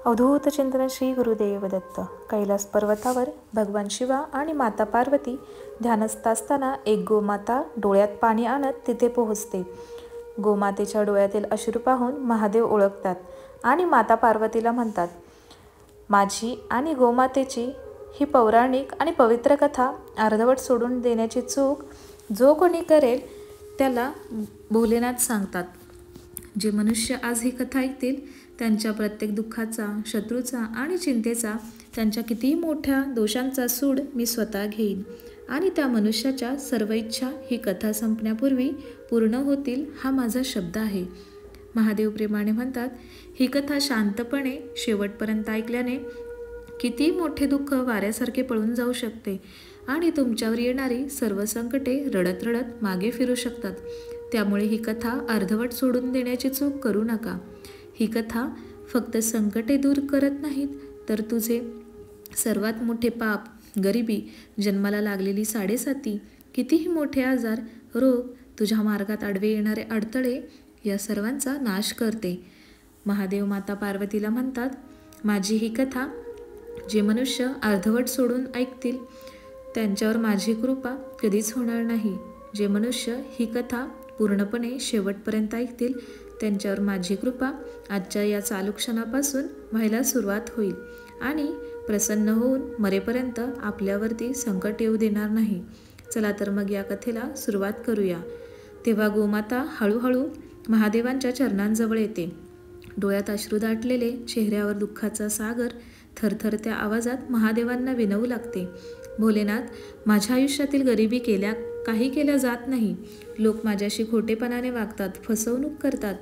अवधूत चिंतन श्री गुरुदेव दत्त. कैलास पर्वतावर भगवान शिवा आणि माता पार्वती ध्यानस्थ असताना एक गोमाता डोळ्यात पाणी आणत तिथे पोहोचते. गोमातेच्या डोळ्यातील अश्रू पाहून महादेव ओळखतात आणि माता पार्वतीला म्हणतात, माझी आणि गोमातेची ही पौराणिक आणि पवित्र कथा अर्धवट सोडून देण्याची चूक जो कोणी करेल त्याला भोलेनाथ सांगतात. जे मनुष्य आज ही कथा ऐकतील त्यांच्या प्रत्येक दुःखाचा, शत्रूचा आणि चिंतेचा, त्यांच्या कितीही मोठ्या दोषांचा सूड मी स्वतः घेईन आणि त्या मनुष्याच्या सर्व इच्छा ही कथा संपण्यापूर्वी पूर्ण होतील, हा माझा शब्द आहे. महादेव प्रेमाने म्हणतात, ही कथा शांतपणे शेवटपर्यंत ऐकल्याने किती मोठे दुःख वाऱ्यासारखे पळून जाऊ शकते आणि तुमच्यावर येणारी सर्व संकटे रडत रडत मागे फिरू शकतात. त्यामुळे ही कथा अर्धवट सोडून देण्याची चूक करू नका. ही कथा फक्त संकटे दूर करत नाहीत, तर तुझे सर्वात मोठे पाप, गरिबी, जन्माला लागलेली साडेसाती, कितीही मोठे आजार, रोग, तुझ्या मार्गात आडवे येणारे अडथळे या सर्वांचा नाश करते. महादेव माता पार्वतीला म्हणतात, माझी ही कथा जे मनुष्य अर्धवट सोडून ऐकतील त्यांच्यावर माझी कृपा कधीच होणार नाही. जे मनुष्य ही कथा पूर्णपणे शेवटपर्यंत ऐकतील त्यांच्यावर माझी कृपा आजच्या या चालू क्षणापासून व्हायला सुरुवात होईल आणि प्रसन्न होऊन मरेपर्यंत आपल्यावरती संकट येऊ देणार नाही. चला तर मग या कथेला सुरुवात करूया. तेव्हा गोमाता हळूहळू महादेवांच्या चरणांजवळ येते. डोळ्यात अश्रू दाटलेले, चेहऱ्यावर दुःखाचा सागर, थरथरत्या आवाजात महादेवांना विनवू लागते, भोलेनाथ, माझ्या आयुष्यातील गरिबी काही केल्या जात नाही. लोक माझ्याशी खोटेपणाने वागतात, फसवणूक करतात.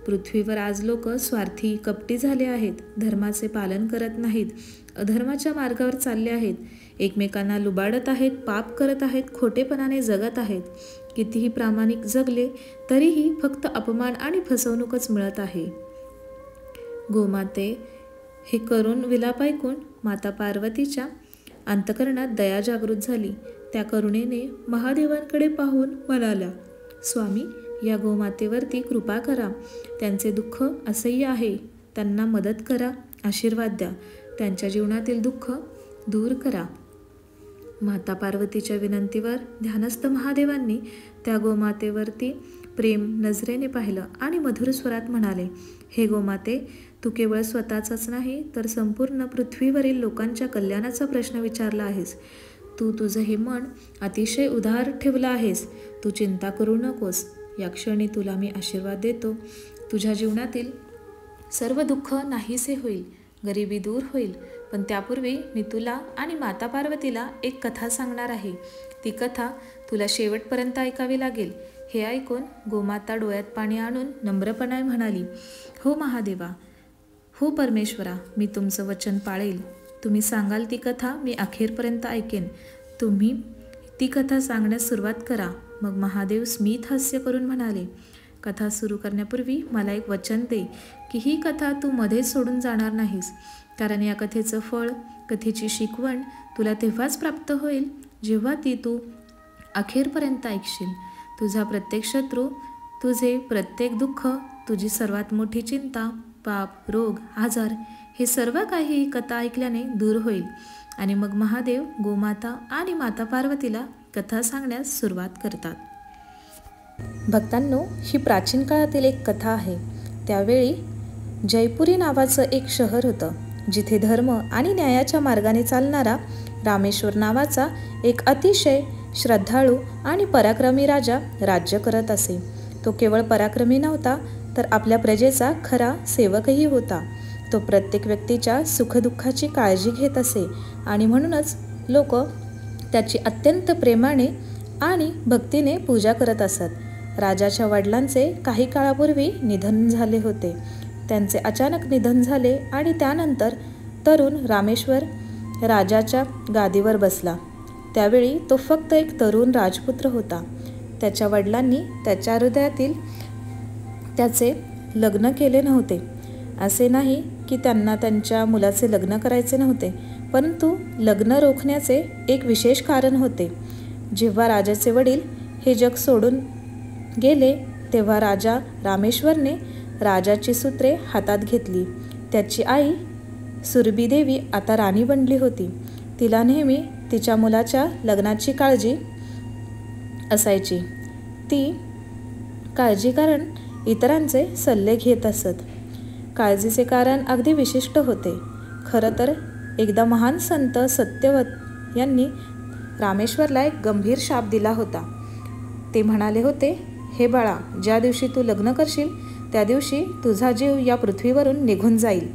पृथ्वीवर आज लोक स्वार्थी, कपटी झाले आहेत, धर्माचे पालन करत नाहीत, अधर्माच्या मार्गावर चालले आहेत, एकमेकांना लुबाडत आहेत, पाप करत आहेत, खोटेपणाने जगत आहेत. कितीही प्रामाणिक जगले तरीही फक्त अपमान आणि फसवणूकच मिळत आहे. गोमाते हे करुण विलाप ऐकून माता पार्वतीच्या अंतःकरणात दया जागृत झाली. त्या करुणेने महादेवांकडे पाहून म्हणाल्या, स्वामी, या गोमातेवरती कृपा करा. त्यांचे दुःख असह्य आहे. त्यांना मदत करा, आशीर्वाद द्या. त्यांच्या जीवनातील दुःख दूर करा. माता पार्वतीच्या विनंतीवर ध्यानस्थ महादेवांनी त्या गोमातेवरती प्रेम नजरेने पाहिलं आणि मधुर स्वरात म्हणाले, हे गोमाते, तू केवळ स्वतःचाच नाही तर संपूर्ण पृथ्वीवरील लोकांच्या कल्याणाचा प्रश्न विचारला आहेस. तू तुझं हे मन अतिशय उदार ठेवलं आहेस. तू चिंता करू नकोस. या क्षणी तुला मी आशीर्वाद देतो. तुझ्या जीवनातील सर्व दुःख नाहीसे होईल, गरिबी दूर होईल. पण त्यापूर्वी मी तुला आणि माता पार्वतीला एक कथा सांगणार आहे. ती कथा तुला शेवटपर्यंत ऐकावी लागेल. हे ऐकून गोमाता डोळ्यात पाणी आणून नम्रपणाने म्हणाली, हो महादेवा, हो परमेश्वरा, मी तुमचं वचन पाळेल. तुम्ही सांगाल ती कथा मी अखेरपर्यंत ऐकेन. तुम्ही ती कथा सांगण्यास सुरुवात करा. मग महादेव स्मित हास्य करून म्हणाले, कथा सुरू करण्यापूर्वी मला एक वचन दे की ही कथा तू मध्येच सोडून जाणार नाहीस. कारण या कथेचं फळ, कथेची शिकवण तुला तेव्हाच प्राप्त होईल जेव्हा ती तू अखेरपर्यंत ऐकशील. तुझा प्रत्येक शत्रू, तुझे प्रत्येक दुःख, तुझी सर्वात मोठी चिंता, पाप, रोग, आजार, हे सर्व काही कथा ऐकल्याने दूर होईल. आणि मग महादेव गोमाता आणि माता पार्वतीला कथा सांगण्यास सुरुवात करतात. भक्तांनो, ही प्राचीन काळातील एक कथा आहे. त्यावेळी जयपुरी नावाचं एक शहर होतं, जिथे धर्म आणि न्यायाच्या मार्गाने चालणारा रामेश्वर नावाचा एक अतिशय श्रद्धाळू आणि पराक्रमी राजा राज्य करत असे. तो केवळ पराक्रमी नव्हता तर आपल्या प्रजेचा खरा सेवकही होता. तो प्रत्येक व्यक्तीच्या सुखदुःखाची काळजी घेत असे आणि म्हणूनच लोक त्याची अत्यंत प्रेमाने आणि भक्तीने पूजा करत असत. राजाच्या वडिलांचे काही काळापूर्वी निधन झाले होते. त्यांचे अचानक निधन झाले आणि त्यानंतर तरुण रामेश्वर राजाच्या गादीवर बसला. त्यावेळी तो फक्त एक तरुण राजपुत्र होता. त्याच्या वडिलांनी त्याच्या हृदयातील त्याचे लग्न केले नव्हते. असे नाही की त्यांना त्यांच्या मुलाचे लग्न करायचे नव्हते, परंतु लग्न रोखण्याचे एक विशेष कारण होते. जेव्हा राजाचे वडील हे जग सोडून गेले तेव्हा राजा रामेश्वरने राजाची सूत्रे हातात घेतली. त्याची आई सुरभी देवी आता राणी बनली होती. तिला नेहमी तिच्या मुलाच्या लग्नाची काळजी असायची. ती काळजी कारण इतरांचे सल्ले घेत असत. काळजीचे कारण अगदी विशिष्ट होते. खरं तर एकदा महान संत सत्यवत यांनी रामेश्वरला एक गंभीर शाप दिला होता. ते म्हणाले होते, हे बाळा, ज्या दिवशी तू लग्न करशील त्या दिवशी तुझा जीव या पृथ्वीवरून निघून जाईल.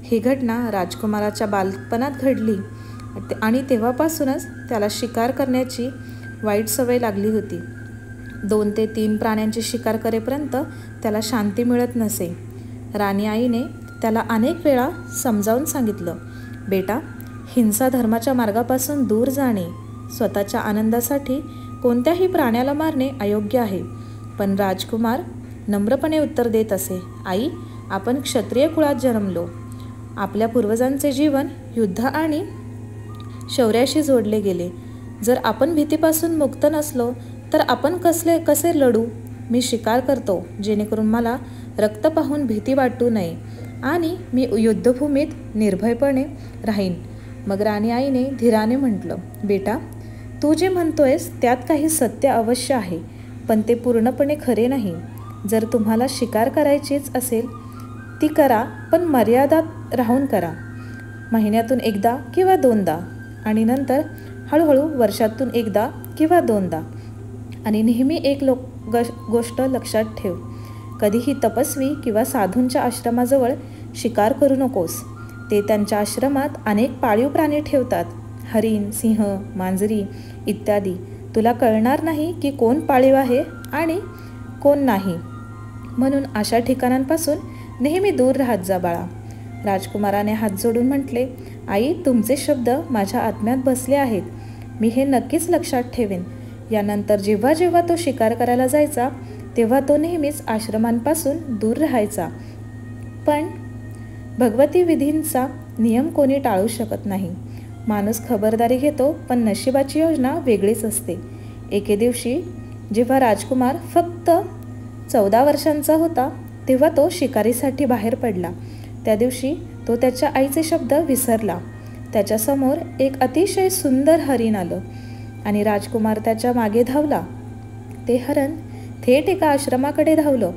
ही घटना राजकुमाराच्या बालपणात घडली आणि तेव्हापासूनच त्याला शिकार करण्याची वाईट सवय लागली होती. 2 ते 3 प्राण्यांची शिकार करेपर्यंत त्याला शांती मिळत नसे. राणी आईने त्याला अनेक वेळा समजावून सांगितलं, बेटा, हिंसा धर्माच्या मार्गापासून दूर जाणे, स्वतःच्या आनंदासाठी कोणत्याही प्राण्याला मारणे अयोग्य आहे. पण राजकुमार नम्रपणे उत्तर देत असे, आई, आपण क्षत्रिय कुळात जन्मलो. आपल्या पूर्वजांचे जीवन युद्ध आणि शौर्याशी जोडले गेले. जर आपण भीतीपासून मुक्त नसलो तर आपण कसे लढू? मी शिकार करतो जेणेकरून मला रक्त पाहून भीती वाटू नये आणि मी युद्धभूमीत निर्भयपणे राहीन. मग राणी आईने धीराने म्हटलं, बेटा, तू जे म्हणतोयस त्यात काही सत्य अवश्य आहे, पण ते पूर्णपणे खरे नाही. जर तुम्हाला शिकार करायचीच असेल ती करा, पण मर्यादात राहून करा. महिन्यातून एकदा किंवा 2दा आणि नंतर हळूहळू वर्षातून एकदा किंवा 2दा. आणि नेहमी एक गोष्ट लक्षात ठेव, कधीही तपस्वी किंवा साधूंच्या आश्रमाजवळ शिकार करू नकोस. ते त्यांच्या आश्रमात अनेक पाळीव प्राणी ठेवतात, हरिण, सिंह, मांजरी इत्यादी. तुला कळणार नाही की कोण पाळीव आहे आणि कोण नाही. म्हणून अशा ठिकाणांपासून नेहमी दूर राहत जा बाळा. राजकुमाराने हात जोडून म्हटले, आई, तुमचे शब्द माझ्या आत्म्यात बसले आहेत. मी हे नक्कीच लक्षात ठेवेन. यानंतर जेव्हा जेव्हा तो शिकार करायला जायचा तेव्हा तो नेहमीच आश्रमांपासून दूर राहायचा. पण भगवती विधींचा नियम कोणी टाळू शकत नाही. माणूस खबरदारी घेतो, पण नशिबाची योजना वेगळीच असते. एके दिवशी जेव्हा राजकुमार फक्त 14 वर्षांचा होता तेव्हा तो शिकारीसाठी बाहेर पडला. त्या दिवशी तो त्याच्या आईचे शब्द विसरला. त्याच्यासमोर एक अतिशय सुंदर हरिण आलं आणि राजकुमार त्याच्या मागे धावला. ते हरण थेट एका आश्रमाकडे धावलं.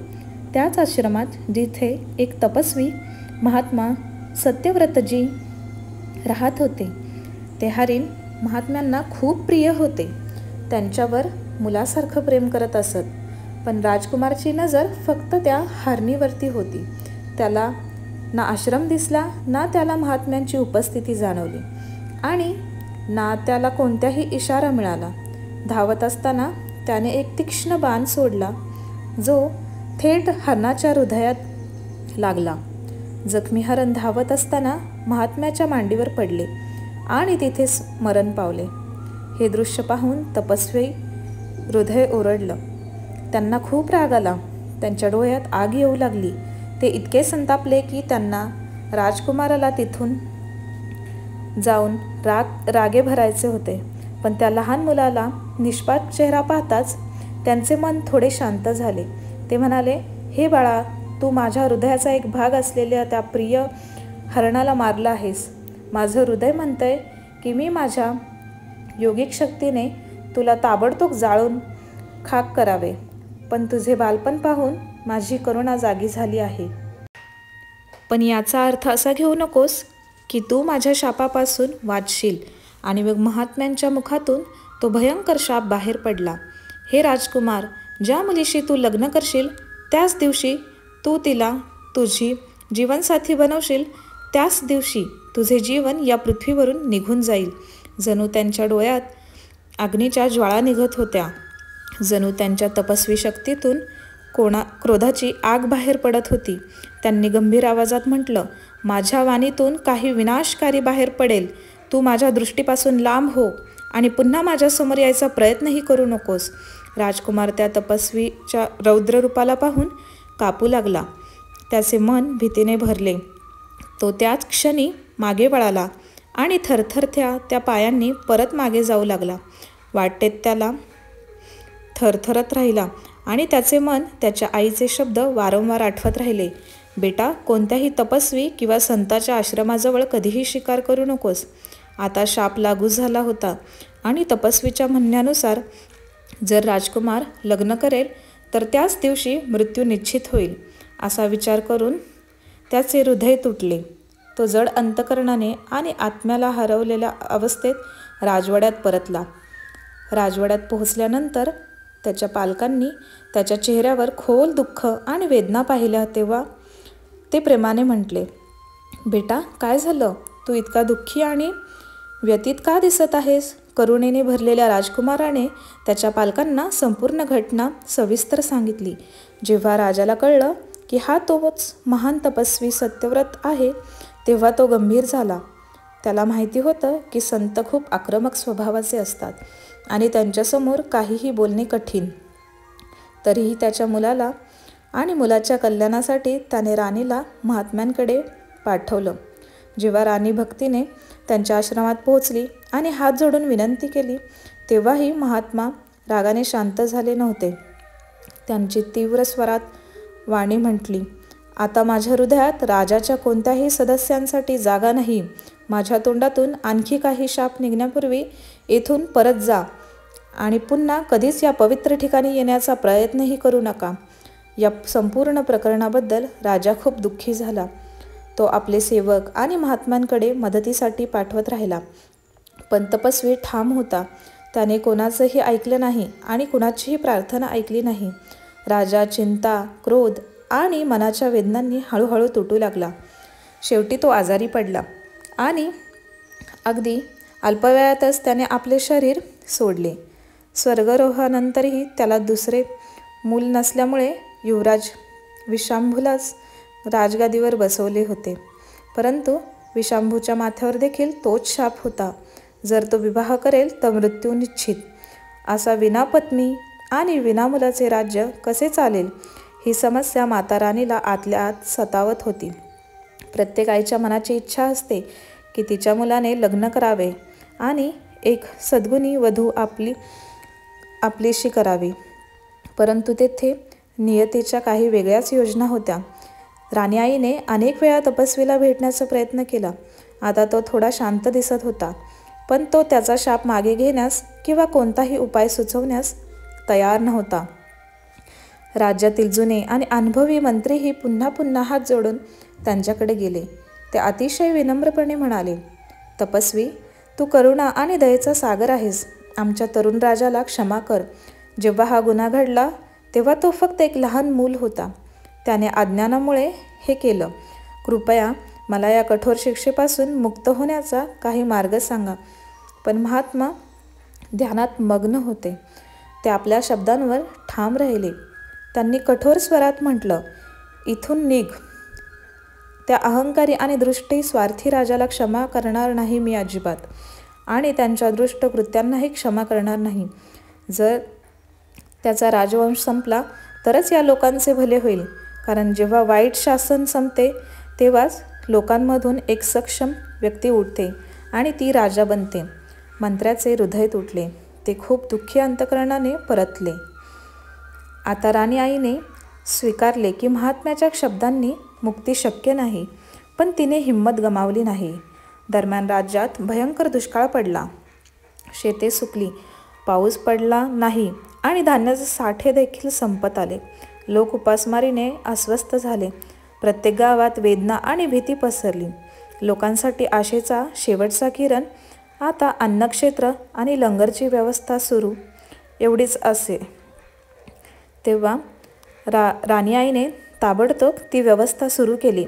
त्याच आश्रमात जिथे एक तपस्वी महात्मा सत्यव्रतजी राहत होते. ते हरिण महात्म्यांना खूप प्रिय होते. त्यांच्यावर मुलासारखं प्रेम करत असत. पण राजकुमारची नजर फक्त त्या हरणीवरती होती. त्याला ना आश्रम दिसला, ना त्याला महात्म्यांची उपस्थिती जाणवली आणि ना त्याला कोणत्याही इशारा मिळाला. धावत असताना त्याने एक तीक्ष्ण बाण सोडला जो थेट हरणाच्या हृदयात लागला. जखमी हरण धावत असताना महात्म्याच्या मांडीवर पडले आणि तिथेच मरण पावले. हे दृश्य पाहून तपस्वी हृदय ओरडलं. त्यांना खूप राग आला. त्यांच्या डोळ्यात आग येऊ लागली. ते इतके संतापले की त्यांना राजकुमाराला तिथून जाऊन रागे भरायचे होते. पण त्या लहान मुलाला निष्पाप चेहरा पाहताच त्यांचे मन थोडे शांत झाले. ते म्हणाले, हे बाळा, तू माझ्या हृदयाचा एक भाग असलेल्या त्या प्रिय हरणाला मारला आहेस. माझं हृदय म्हणतंय की मी माझ्या योगिक शक्तीने तुला ताबडतोब जाळून खाक करावे. पण तुझे बालपण पाहून माझी करुणा जागी झाली आहे. पण याचा अर्थ असा घेऊ नकोस की तू माझ्या शापापासून वाचशील. आणि मग महात्म्यांच्या मुखातून तो भयंकर शाप बाहेर पडला. हे राजकुमार, ज्या मुलीशी तू लग्न करशील त्याच दिवशी तू तिला तुझी जीवनसाथी बनवशील, त्याच दिवशी तुझे जीवन या पृथ्वीवरून निघून जाईल. जणू त्यांच्या डोळ्यात अग्नीच्या ज्वाळा निघत होत्या. जणू त्यांच्या तपस्वी शक्तीतून क्रोधाची आग बाहेर पडत होती. त्यांनी गंभीर आवाजात म्हटलं, माझ्या वाणीतून काही विनाशकारी बाहेर पडेल. तू माझ्या दृष्टीपासून लांब हो आणि पुन्हा माझ्यासमोर यायचा प्रयत्नही करू नकोस. राजकुमार त्या तपस्वीच्या रौद्र रूपाला पाहून कापू लागला. त्याचे मन भीतीने भरले. तो त्याच क्षणी मागे वळाला आणि थरथरत्या त्या पायांनी परत मागे जाऊ लागला. वाटेत त्याला थरथरत राहिला आणि त्याचे मन त्याच्या आईचे शब्द वारंवार आठवत राहिले. बेटा, कोणत्याही तपस्वी किंवा संताच्या आश्रमाजवळ कधीही शिकार करू नकोस. आता शाप लागू झाला होता आणि तपस्वीच्या म्हणण्यानुसार जर राजकुमार लग्न करेल तर त्याच दिवशी मृत्यू निश्चित होईल. असा विचार करून त्याचे हृदय तुटले. तो जड अंतकरणाने आणि आत्म्याला हरवलेल्या अवस्थेत राजवाड्यात परतला. राजवाड्यात पोहोचल्यानंतर त्याच्या पालकांनी त्याच्या चेहऱ्यावर खोल दुःख आणि वेदना पाहिल्या तेव्हा ते प्रेमाने म्हटले, बेटा, काय झालं? तू इतका दुःखी आणि व्यथित का दिसत आहेस? करुणेने भरलेल्या राजकुमाराने त्याच्या पालकांना संपूर्ण घटना सविस्तर सांगितली. जेव्हा राजाला कळलं की हा तोच महान तपस्वी सत्यव्रत आहे तेव्हा तो गंभीर झाला. त्याला माहिती होतं की संत खूप आक्रमक स्वभावाचे असतात आणि त्यांच्यासमोर काहीही बोलणे कठीण. तरीही त्याच्या मुलाला आणि मुलाच्या कल्याणासाठी त्याने राणीला महात्म्यांकडे पाठवलं. जेव्हा राणी भक्तीने त्यांच्या आश्रमात पोहोचली आणि हात जोडून विनंती केली तेव्हाही महात्मा रागाने शांत झाले नव्हते. त्यांची तीव्र स्वरात वाणी म्हटली, आता माझ्या हृदयात राजाच्या कोणत्याही सदस्यांसाठी जागा नाही. माझ्या तोंडातून आणखी काही शाप निघण्यापूर्वी येथून परत जा आणि पुन्हा कधीच या पवित्र ठिकाणी येण्याचा प्रयत्नही करू नका. या संपूर्ण प्रकरणाबद्दल राजा खूप दुःखी झाला. तो आपले सेवक आणि महात्म्यांकडे मदतीसाठी पाठवत राहिला. पण तपस्वी ठाम होता. त्याने कोणाचंही ऐकलं नाही आणि कुणाचीही प्रार्थना ऐकली नाही. राजा चिंता, क्रोध आणि मनाच्या वेदनांनी हळूहळू तुटू लागला. शेवटी तो आजारी पडला आणि अगदी अल्पवयातच त्याने आपले शरीर सोडले. स्वर्गारोहणानंतरही त्याला दुसरे मूल नसल्यामुळे युवराज विशांभूलाच राजगादीवर बसवले होते. परंतु विशांभूच्या माथ्यावर देखील तोच शाप होता. जर तो विवाह करेल तर मृत्यू निश्चित. असा विनापत्नी आणि विनामुलाचे राज्य कसे चालेल, ही समस्या माता राणीला आतल्या आत सतावत होती. प्रत्येक आईच्या मनाची इच्छा असते की तिच्या मुलाने लग्न करावे आणि एक सद्गुणी वधू आपलीशी करावी. परंतु तेथे नियतीच्या काही वेगळ्याच योजना होत्या. राणी आईने अनेक वेळा तपस्वीला भेटण्याचा प्रयत्न केला. आता तो थोडा शांत दिसत होता, पण तो त्याचा शाप मागे घेण्यास किंवा कोणताही उपाय सुचवण्यास तयार नव्हता. राज्यातील जुने आणि अनुभवी मंत्रीही पुन्हा पुन्हा हात जोडून त्यांच्याकडे गेले. ते अतिशय विनम्रपणे म्हणाले, तपस्वी, तू करुणा आणि दयेचा सागर आहेस. आमच्या तरुण राजाला क्षमा कर. जेव्हा हा गुन्हा घडला तेव्हा तो फक्त एक लहान मूल होता. त्याने अज्ञानामुळे हे केलं. कृपया मला या कठोर शिक्षेपासून मुक्त होण्याचा काही मार्ग सांगा. पण महात्मा ध्यानात मग्न होते. ते आपल्या शब्दांवर ठाम राहिले. त्यांनी कठोर स्वरात म्हटलं, इथून निघ. त्या अहंकारी आणि दृष्टी स्वार्थी राजाला क्षमा करणार नाही मी अजिबात, आणि त्यांच्या दृष्ट कृत्यांनाही क्षमा करणार नाही. जर त्याचा राजवंश संपला तरच या लोकांचे भले होईल, कारण जेव्हा वाईट शासन संपते तेव्हाच लोकांमधून एक सक्षम व्यक्ती उठते आणि ती राजा बनते. मंत्र्याचे हृदय तुटले. ते खूप दुःखी अंतकरणाने परतले. आता राणी आईने स्वीकारले की महात्म्याच्या शब्दांनी मुक्ती शक्य नाही, पण तिने हिंमत गमावली नाही. दरम्यान राज्यात भयंकर दुष्काळ पडला. शेते सुकली, पाऊस पडला नाही आणि धान्याचे साठे देखील संपत आले. लोक उपासमारीने अस्वस्थ झाले. प्रत्येक गावात वेदना आणि भीती पसरली. लोकांसाठी आशेचा शेवटचा किरण आता अन्नक्षेत्र आणि लंगरची व्यवस्था सुरू एवढीच असे. तेव्हा राणी आईने ताबडतोब ती व्यवस्था सुरू केली.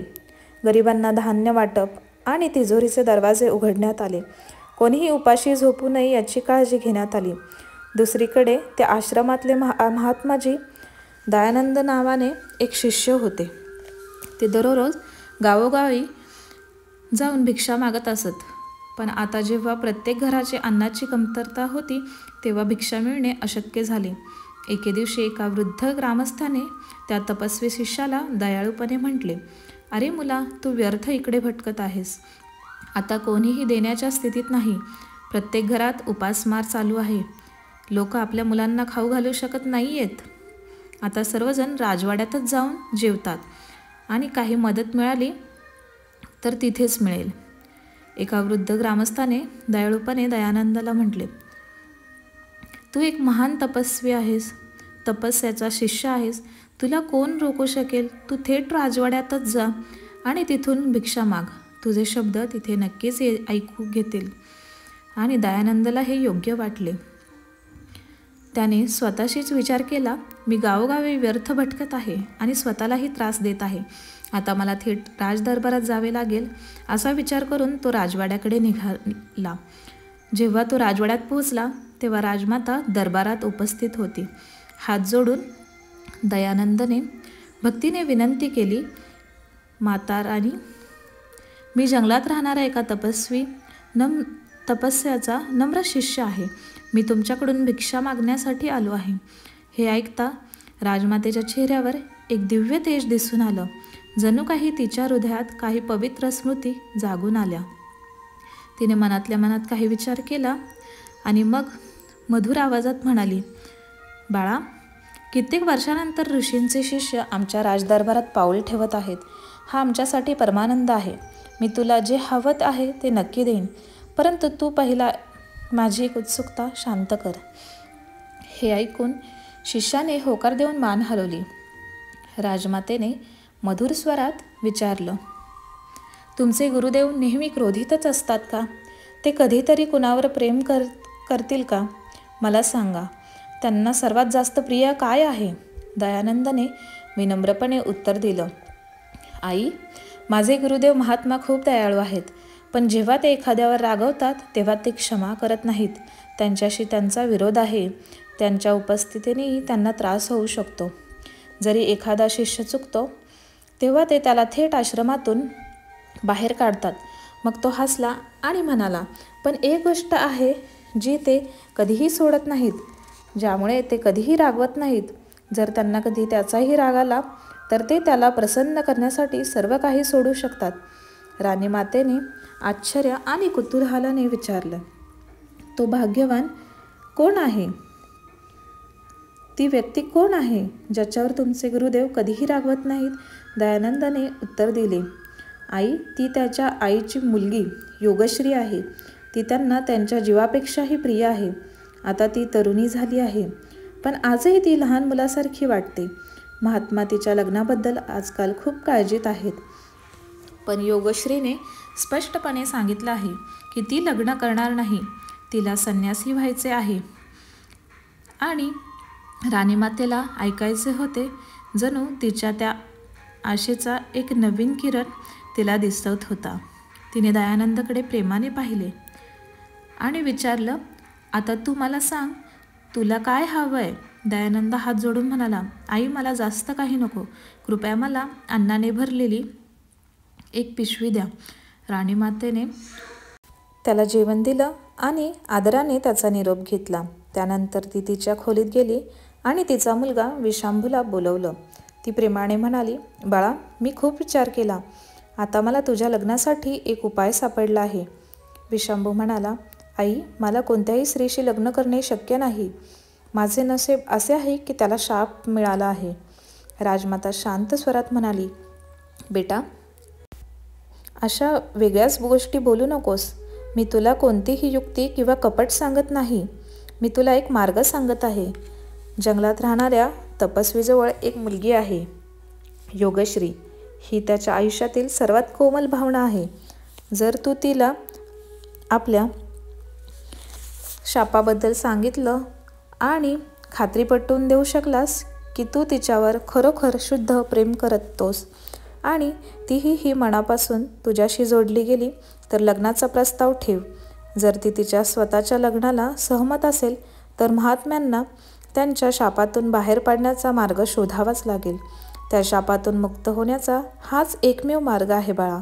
गरिबांना धान्य वाटप आणि तिजोरीचे दरवाजे उघडण्यात आले. कोणीही उपाशी झोपू नये याची काळजी घेण्यात आली. दुसरीकडे त्या आश्रमातले महात्माजी दयानंद नावाने एक शिष्य होते. ते दररोज गावोगावी जाऊन भिक्षा मागत असत. पण आता जेव्हा प्रत्येक घराची अन्नाची कमतरता होती तेव्हा भिक्षा मिळणे अशक्य झाले. एके दिवशी एका वृद्ध ग्रामस्थाने त्या तपस्वी शिष्याला दयाळूपणे म्हटले, अरे मुला, तू व्यर्थ इकडे भटकत आहेस. आता कोणीही देण्याच्या स्थितीत नाही. प्रत्येक घरात उपासमार चालू आहे. लोक आपल्या मुलांना खाऊ घालू शकत नाही आहेत. आता सर्वजण राजवाड्यातच जाऊन जेवतात आणि काही मदत मिळाली तर तिथेच मिळेल. एका वृद्ध ग्रामस्थाने दयाळूपणे दयानंदाला म्हटले, तू एक महान तपस्वी आहेस, तपस्याचा शिष्य आहेस. तुला कोण रोखू शकेल? तू थेट राजवाड्यातच जा आणि तिथून भिक्षा माग. तुझे शब्द तिथे नक्कीच ऐकू घेतील. आणि दयानंदला हे योग्य वाटले. त्याने स्वतःशीच विचार केला, मी गावोगावी व्यर्थ भटकत आहे आणि स्वतःलाही त्रास देत आहे. आता मला थेट राजदरबारात जावे लागेल. असा विचार करून तो राजवाड्याकडे निघाला. जेव्हा तो राजवाड्यात पोहोचला तेव्हा राजमाता दरबारात उपस्थित होती. हात जोडून दयानंदने भक्तीने विनंती केली, माता राणी, मी जंगलात राहणारा एका तपस्याचा नम्र शिष्य आहे. मी तुमच्याकडून भिक्षा मागण्यासाठी आलो आहे. हे ऐकता राजमातेच्या चेहऱ्यावर एक दिव्य तेज दिसून आलं. जणू काही तिच्या हृदयात काही पवित्र स्मृती जागून आल्या. तिने मनातल्या मनात काही विचार केला आणि मग मधुर आवाजात म्हणाली, बाळा, कित्येक वर्षानंतर ऋषींचे शिष्य आमच्या राजदरबारात पाऊल ठेवत आहेत. हा आमच्यासाठी परमानंद आहे. मी तुला जे हवं आहे ते नक्की देईन, परंतु तू पहिला माझी एक उत्सुकता शांत कर. हे ऐकून शिष्याने होकार देऊन मान हलवली. राजमातेने मधुर स्वरात विचारलं, तुमचे गुरुदेव नेहमी क्रोधितच असतात का? ते कधीतरी कुणावर प्रेम करतील का? मला सांगा, त्यांना सर्वात जास्त प्रिय काय आहे? दयानंदने विनम्रपणे उत्तर दिलं, आई, माझे गुरुदेव महात्मा खूप दयाळू आहेत, पण जेव्हा ते एखाद्यावर रागवतात तेव्हा ते क्षमा करत नाहीत. त्यांच्याशी त्यांचा विरोध आहे. त्यांच्या उपस्थितीनेही त्यांना त्रास होऊ शकतो. जरी एखादा शिष्य चुकतो तेव्हा ते त्याला थेट आश्रमातून बाहेर काढतात. मग तो हसला आणि म्हणाला, पण एक गोष्ट आहे जी ते कधीही सोडत नाहीत, ज्यामुळे ते कधीही रागवत नाहीत. जर त्यांना कधी त्याचाही राग आला तर ते त्याला प्रसन्न करण्यासाठी सर्व काही सोडू शकतात. राणी मातेने आश्चर्य आणि कुतूहलाने विचारलं, तो भाग्यवान कोण आहे? ती व्यक्ती कोण आहे ज्याच्यावर तुमचे गुरुदेव कधीही रागवत नाहीत? दयानंदाने उत्तर दिले, आई, ती त्याच्या आईची मुलगी योगश्री आहे. ती त्यांना त्यांच्या जीवापेक्षाही प्रिय आहे. आता ती तरुणी झाली आहे, पण आजही ती लहान मुलासारखी वाटते. महात्मा तिच्या लग्नाबद्दल आजकाल खूप काळजीत आहेत. पण योगश्रीने स्पष्टपणे सांगितलं आहे की ती लग्न करणार नाही. तिला संन्यासी व्हायचे आहे. आणि राणीमातेला ऐकायचे होते. जणू तिच्या त्या आशेचा एक नवीन किरण तिला दिसत होता. तिने दयानंदकडे प्रेमाने पाहिले आणि विचारलं, आता तू मला सांग, तुला काय हवंय? दयानंद हात जोडून म्हणाला, आई, मला जास्त काही नको. कृपया मला अन्नाने भरलेली एक पिशवी द्या. राणीमातेने त्याला जेवण दिलं आणि आदराने त्याचा निरोप घेतला. त्यानंतर ती तिच्या खोलीत गेली आणि तिचा मुलगा विशांभूला बोलवलं. ती प्रेमाने म्हणाली, बाळा, मी खूप विचार केला. आता मला तुझ्या लग्नासाठी एक उपाय सापडला आहे. विशांभू म्हणाला, आई, मला कोणत्याही स्त्रीशी लग्न करणे शक्य नाही. माझे नशीब असे आहे की त्याला शाप मिळाला आहे. राजमाता शांत स्वरात म्हणाली, बेटा, अशा वेगळ्याच गोष्टी बोलू नकोस. मी तुला कोणतीही युक्ती किंवा कपट सांगत नाही. मी तुला एक मार्ग सांगत आहे. जंगलात राहणाऱ्या तपस्वीजवळ एक मुलगी आहे, योगश्री. ही त्याच्या आयुष्यातील सर्वात कोमल भावना आहे. जर तू तिला आपल्या शापाबद्दल सांगितलं आणि खात्री पटवून देऊ शकलास की तू तिच्यावर खरोखर शुद्ध प्रेम करतोस आणि तीही ही मनापासून तुझ्याशी जोडली गेली तर लग्नाचा प्रस्ताव ठेव. जर ती तिच्या स्वतःच्या लग्नाला सहमत असेल तर महात्म्यांना त्यांच्या शापातून बाहेर पडण्याचा मार्ग शोधावाच लागेल. त्या शापातून मुक्त होण्याचा हाच एकमेव मार्ग आहे बाळा.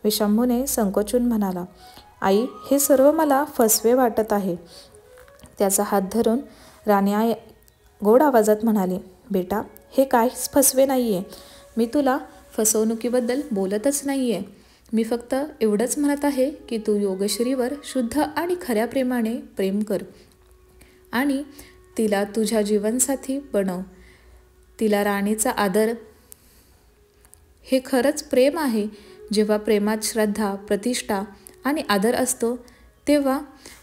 विशांभूने संकोचून म्हणाला, आई, हे सर्व मला फसवे वाटत आहे. त्याचा हात धरून राणी गोड आवाजात म्हणाली, बेटा, हे काहीच फसवे नाही आहे. मी तुला फसवणुकीबद्दल बोलतच नाही आहे. मी फक्त एवढंच म्हणत आहे की तू योगश्रीवर शुद्ध आणि खऱ्या प्रेमाने प्रेम कर आणि तिला तुझ्या जीवनसाथी बनव. तिला राणीचा आदर हे खरंच प्रेम आहे. जेव्हा प्रेमात श्रद्धा, प्रतिष्ठा आणि आदर असतो तेव्हा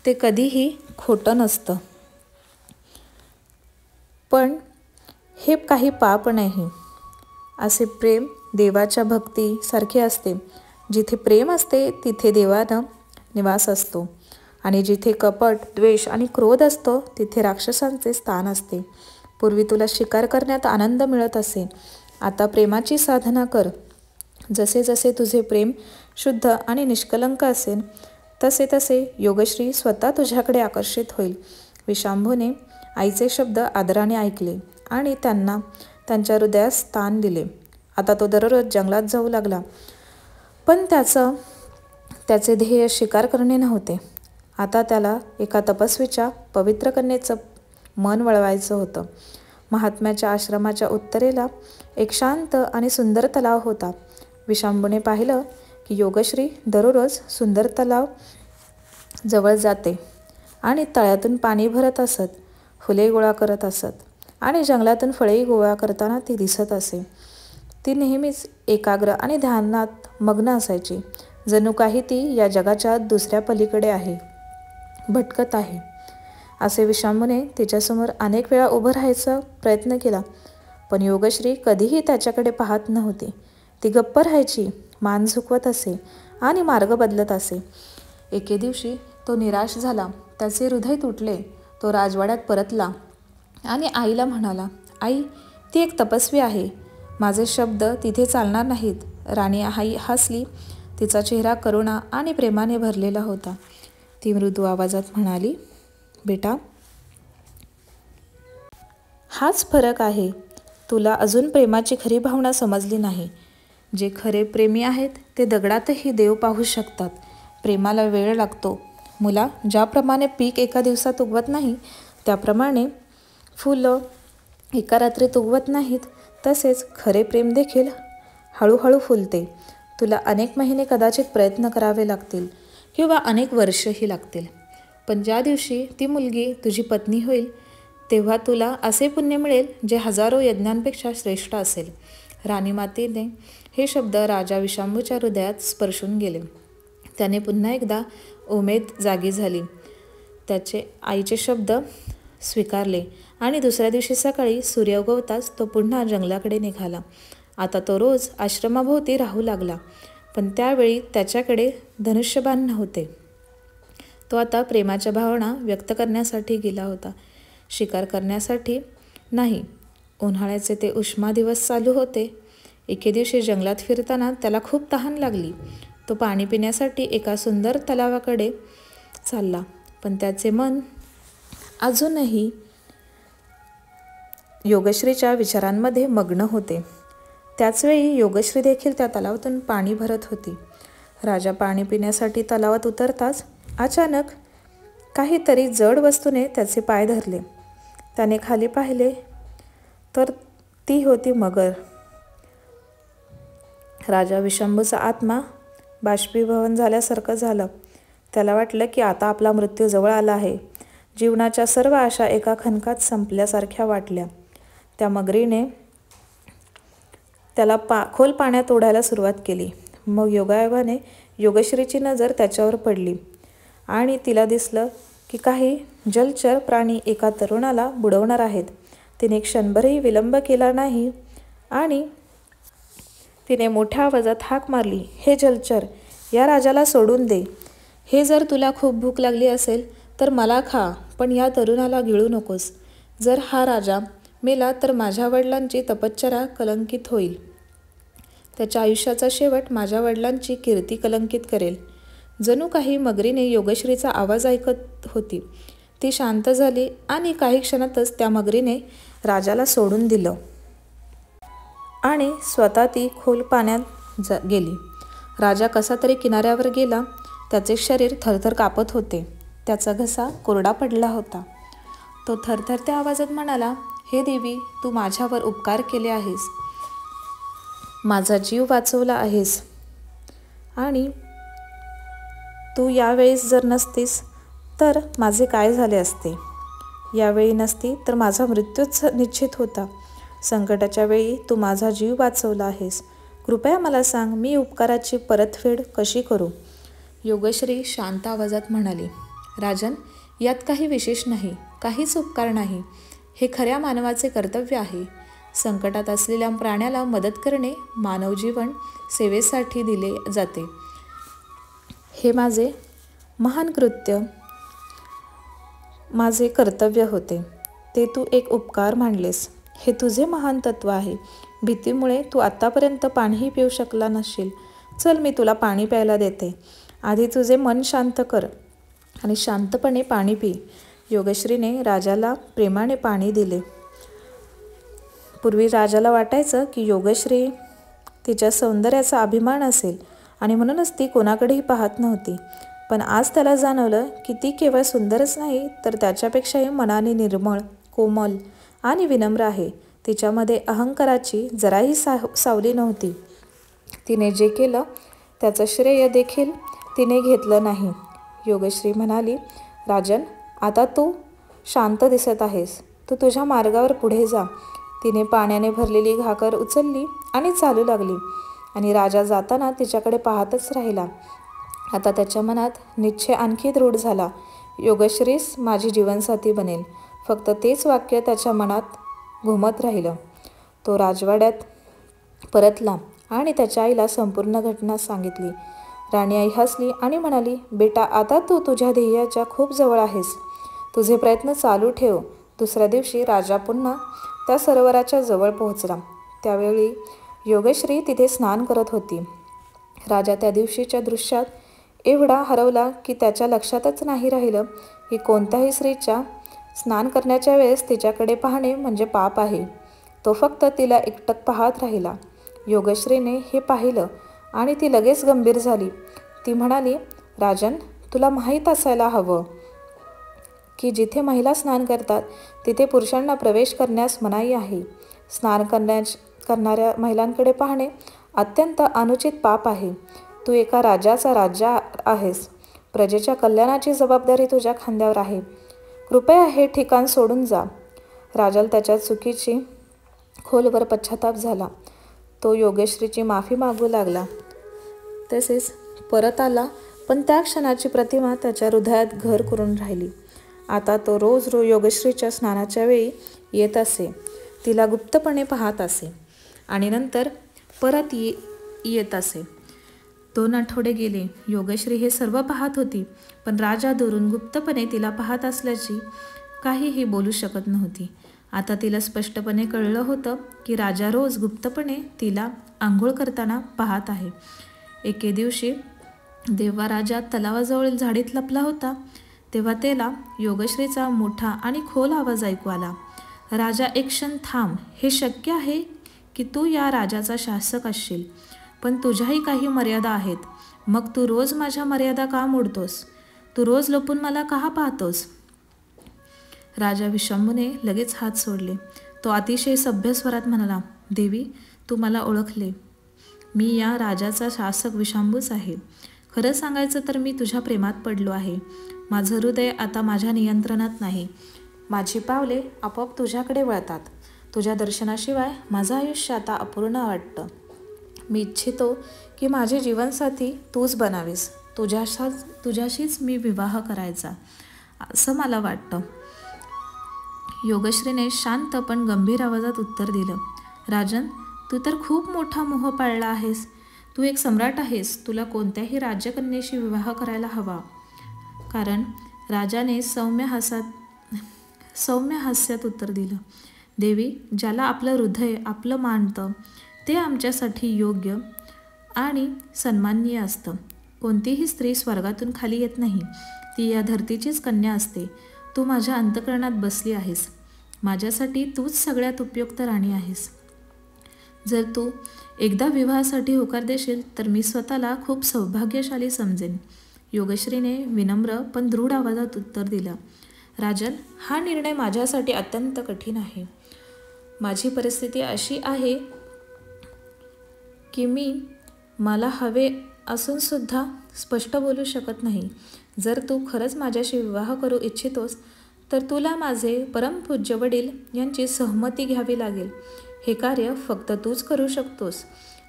ते कधीही खोटं नसतं. पण हे काही पाप नाही. असे प्रेम देवाच्या भक्तीसारखे असते. जिथे प्रेम असते तिथे देवानं निवास असतो आणि जिथे कपट, द्वेष आणि क्रोध असतो तिथे राक्षसांचे स्थान असते. पूर्वी तुला शिकार करण्यात आनंद मिळत असे, आता प्रेमाची साधना कर. जसे जसे तुझे प्रेम शुद्ध आणि निष्कलंक असेल तसे तसे योगश्री स्वतः तुझ्याकडे आकर्षित होईल. विशांभूने आईचे शब्द आदराने ऐकले आणि त्यांना त्यांच्या हृदयात स्थान दिले. आता तो दररोज जंगलात जाऊ लागला. पण त्याचे ध्येय शिकार करणे नव्हते. आता त्याला एका तपस्वीच्या पवित्र कन्येचं मन वळवायचं होतं. महात्म्याच्या आश्रमाच्या उत्तरेला एक शांत आणि सुंदर तलाव होता. विशांबूने पाहिलं की योगश्री दररोज सुंदर तलाव जवळ जाते आणि तळ्यातून पाणी भरत असत, फुले गोळा करत असत आणि जंगलातून फळेही गोळा करताना ती दिसत असे. ती नेहमीच एकाग्र आणि ध्यानात मग्न असायची, जणू काही ती या जगाच्या दुसऱ्या पलीकडे आहे, भटकत आहे. असे विशांबूने तिच्यासमोर अनेक वेळा उभं राहायचा प्रयत्न केला, पण योगश्री कधीही त्याच्याकडे पाहत नव्हती. ती गप्प राहायची, मान झुकवत असे आणि मार्ग बदलत असे. एके दिवशी तो निराश झाला, त्याचे हृदय तुटले. तो राजवाड्यात परतला आणि आईला म्हणाला, आई, ती एक तपस्वी आहे, माझे शब्द तिथे चालणार नाहीत. राणी आई हसली. तिचा चेहरा करुणा आणि प्रेमाने भरलेला होता. ती मृदू आवाजात म्हणाली, बेटा, हाच फरक आहे. तुला अजून प्रेमाची खरी भावना समजली नाही. जे खरे प्रेमी आहेत ते दगडातही देव पाहू शकतात. प्रेमाला वेळ लागतो. मुला, ज्याप्रमाणे पीक एका दिवसात उगवत नाही, त्याप्रमाणे फुलं एका रात्रीत उगवत नाहीत, तसेच खरे प्रेम देखील हळूहळू फुलते. तुला अनेक महिने कदाचित प्रयत्न करावे लागतील किंवा अनेक वर्षही लागतील, पण ज्या दिवशी ती मुलगी तुझी पत्नी होईल तेव्हा तुला असे पुण्य मिळेल जे हजारो यज्ञांपेक्षा श्रेष्ठ असेल. राणी मातेने हे शब्द राजा विशांभूच्या हृदयात स्पर्शून गेले. त्याने पुन्हा एकदा उमेद जागी झाली. त्याचे आईचे शब्द स्वीकारले आणि दुसऱ्या दिवशी सकाळी सूर्य उगवताच तो पुन्हा जंगलाकडे निघाला. आता तो रोज आश्रमाभोवती राहू लागला, पण त्यावेळी त्याच्याकडे धनुष्यबाण नव्हते. तो आता प्रेमाच्या भावना व्यक्त करण्यासाठी गेला होता, शिकार करण्यासाठी नाही. उन्हाळ्याचे ते उष्मा दिवस चालू होते. एके दिवशी जंगलात फिरताना त्याला खूप तहान लागली. तो पाणी पिण्यासाठी एका सुंदर तलावाकडे चालला, पण त्याचे मन अजूनही योगश्रीच्या विचारांमध्ये मग्न होते. त्याचवेळी योगश्री देखील त्या तलावातून पाणी भरत होती. राजा पाणी पिण्यासाठी तलावात उतरताच अचानक काहीतरी जड वस्तूने त्याचे पाय धरले. त्याने खाली पाहिले तर ती होती मगर. राजा विशांभूचा आत्मा बाष्पीभवन झाल्यासारखं झालं. त्याला वाटलं की आता आपला मृत्यू जवळ आला आहे. जीवनाच्या सर्व आशा एका खणकात संपल्यासारख्या वाटल्या. त्या मगरीने त्याला खोल पाण्यात ओढायला सुरुवात केली. मग योगायोगाने योगश्रीची नजर त्याच्यावर पडली आणि तिला दिसलं की काही जलचर प्राणी एका तरुणाला बुडवणार आहेत. तिने क्षणभरही विलंब केला नाही आणि तिने मोठ्या आवाजात हाक मारली, हे जलचर, या राजाला सोडून दे. हे जर तुला खूप भूक लागली असेल तर मला खा, पण या तरुणाला गिळू नकोस. जर हा राजा मेला तर माझ्या वडिलांची तपश्चर्या कलंकित होईल. त्याच्या आयुष्याचा शेवट माझ्या वडिलांची कीर्ती कलंकित करेल. जणू काही मगरीने योगश्रीचा आवाज ऐकत होती. ती शांत झाली आणि काही क्षणातच त्या मगरीने राजाला सोडून दिलं आणि स्वतः ती खोल पाण्यात गेली. राजा कसा तरी किनाऱ्यावर गेला. त्याचे शरीर थरथर कापत होते. त्याचा घसा कोरडा पडला होता. तो थरथरत्या आवाजात म्हणाला, हे देवी, तू माझ्यावर उपकार केले आहेस, माझा जीव वाचवला आहेस, आणि तू यावेळेस जर नसतीस तर माझे काय झाले असते. यावेळी नसती तर माझा मृत्यूच निश्चित होता. संकटाच्या वेळी तू माझा जीव वाचवला आहेस. कृपया मला सांग, मी उपकाराची परतफेड कशी करू? योगश्री शांत आवाजात म्हणाली, राजन, यात काही विशेष नाही, काहीच उपकार नाही. हे खऱ्या मानवाचे कर्तव्य आहे. संकटात असलेल्या प्राण्याला मदत करणे मानव जीवन सेवेसाठी दिले जाते. हे माझे महान कृत्य, माझे कर्तव्य होते. ते तू एक उपकार मानलेस. हे तुझे महान तत्व आहे. भीतीमुळे तू आत्तापर्यंत पाणीही पिऊ शकला नसशील. चल, मी तुला पाणी प्यायला देते. आधी तुझे मन शांत कर आणि शांतपणे पाणी पी. योगश्रीने राजाला प्रेमाने पाणी दिले. पूर्वी राजाला वाटायचं की योगश्री तिच्या सौंदर्याचा अभिमान असेल आणि म्हणूनच ती कोणाकडेही पाहत नव्हती. पण आज त्याला जाणवलं की ती केवळ सुंदरच नाही, तर त्याच्यापेक्षाही मनाने निर्मळ, कोमल आणि विनम्र आहे. तिच्यामध्ये अहंकाराची जराही सावली नव्हती. तिने जे केलं त्याचं श्रेय देखील तिने घेतलं नाही. योगश्री म्हणाली, राजन, आता तू शांत दिसत आहेस. तू तुझ्या मार्गावर पुढे जा. तिने पाण्याने भरलेली घागर उचलली आणि चालू लागली आणि राजा जाताना तिच्याकडे पाहतच राहिला. आता त्याच्या मनात निश्चय आणखी दृढ झाला. योगश्रीच माझी जीवनसाथी बनेल. फक्त तेच वाक्य त्याच्या मनात घुमत राहिलं. तो राजवाड्यात परतला आणि त्याच्या आईला संपूर्ण घटना सांगितली. राणी आई हसली आणि म्हणाली, बेटा, आता तू तुझ्या ध्येयाच्या खूप जवळ आहेस. तुझे प्रयत्न चालू ठेव. दुसऱ्या दिवशी राजा पुन्हा त्या सरोवराच्या जवळ पोहोचला. त्यावेळी योगश्री तिथे स्नान करत होती. राजा त्या दिवशीच्या दृश्यात एवढा हरवला की त्याच्या लक्षातच नाही राहिलं की कोणत्याही स्त्रीच्या स्नान करण्याच्या वेळेस तिच्याकडे पाहणे म्हणजे पाप आहे. तो फक्त तिला एकटक पाहत राहिला. योगश्रीने हे पाहिलं आणि ती लगेच गंभीर झाली. ती म्हणाली, राजन, तुला माहीत असायला हवं की जिथे महिला स्नान करतात तिथे पुरुषांना प्रवेश करण्यास मनाई आहे. स्नान करणाऱ्या महिलांकडे पाहणे अत्यंत अनुचित पाप आहे. तू एका राजाचा राजा आहेस. प्रजेच्या कल्याणाची जबाबदारी तुझ्या खांद्यावर आहे. कृपया हे ठिकाण सोडून जा. राजाला त्याच्या चुकीची खोलवर पश्चाताप झाला. तो योगश्रीची माफी मागू लागला. तसेच परत आला, पण त्या क्षणाची प्रतिमा त्याच्या हृदयात घर करून राहिली. आता तो रोज योगश्रीच्या स्नानाच्या वेळी येत असे, तिला गुप्तपणे पाहत असे आणि नंतर परत येत असे. 2 आठवडे गेले. योगश्री हे सर्व पाहत होती, पण राजा दुरून गुप्तपणे तिला पाहत असल्याची काहीही बोलू शकत नव्हती. आता तिला स्पष्टपणे कळलं होतं की राजा रोज गुप्तपणे तिला आंघोळ करताना पाहत आहे. एके दिवशी जेव्हा राजा तलावाजवळील झाडीत लपला होता, तेव्हा त्याला योगश्रीचा मोठा आणि खोल आवाज ऐकू आला. राजा, एक क्षण थांब. हे शक्य आहे की तू या राजाचा शासक असशील, पण तुझ्याही काही मर्यादा आहेत. मग तू रोज माझ्या मर्यादा का मोडतोस? तू रोज लपून मला का पाहतोस? राजा विषंबूने लगेच हात सोडले. तो अतिशय सभ्य स्वरात म्हणाला, देवी, तू मला ओळखले. मी या राजाचा शासक विषांबूच आहे. खरं सांगायचं तर मी तुझ्या प्रेमात पडलो आहे. माझं हृदय आता माझ्या नियंत्रणात नाही. माझी पावले आपोआप तुझ्याकडे वळतात. तुझ्या दर्शनाशिवाय माझं आयुष्य आता अपूर्ण वाटतं. मी इच्छितो की माझे जीवनसाथी तूच बनावीस. तुझ्याशीच मी विवाह करायचा असं मला वाटतं. योगश्रीने शांत पण गंभीर आवाजात उत्तर दिलं, राजन, तू तर खूप मोठा मोह पाळला आहेस. तू एक सम्राट आहेस. तुला कोणत्याही राज्यकन्येशी विवाह करायला हवा. कारण राजाने सौम्य हास्यात उत्तर दिलं, देवी, ज्याला आपलं हृदय आपलं मानतं ते आमच्यासाठी योग्य आणि सन्माननीय असतं. कोणतीही स्त्री स्वर्गातून खाली येत नाही. ती या धरतीचीच कन्या असते. तू माझ्या अंतःकरणात बसली आहेस. माझ्यासाठी तूच सगळ्यात उपयुक्त राणी आहेस. जर तू एकदा विवाहासाठी होकार देशील तर मी स्वतःला खूप सौभाग्यशाली समजेन. योगश्रीने विनम्र पण दृढ आवाजात उत्तर दिलं, राजन, हा निर्णय माझ्यासाठी अत्यंत कठीण आहे. माझी परिस्थिती अशी आहे की मला हवे असून सुद्धा स्पष्ट बोलू शकत नाही. जर तू खरंच माझ्याशी विवाह करू इच्छितोस तर तुला माझे परमपूज्य वडील यांची सहमती घ्यावी लागेल. हे कार्य फक्त तूच करू शकतोस.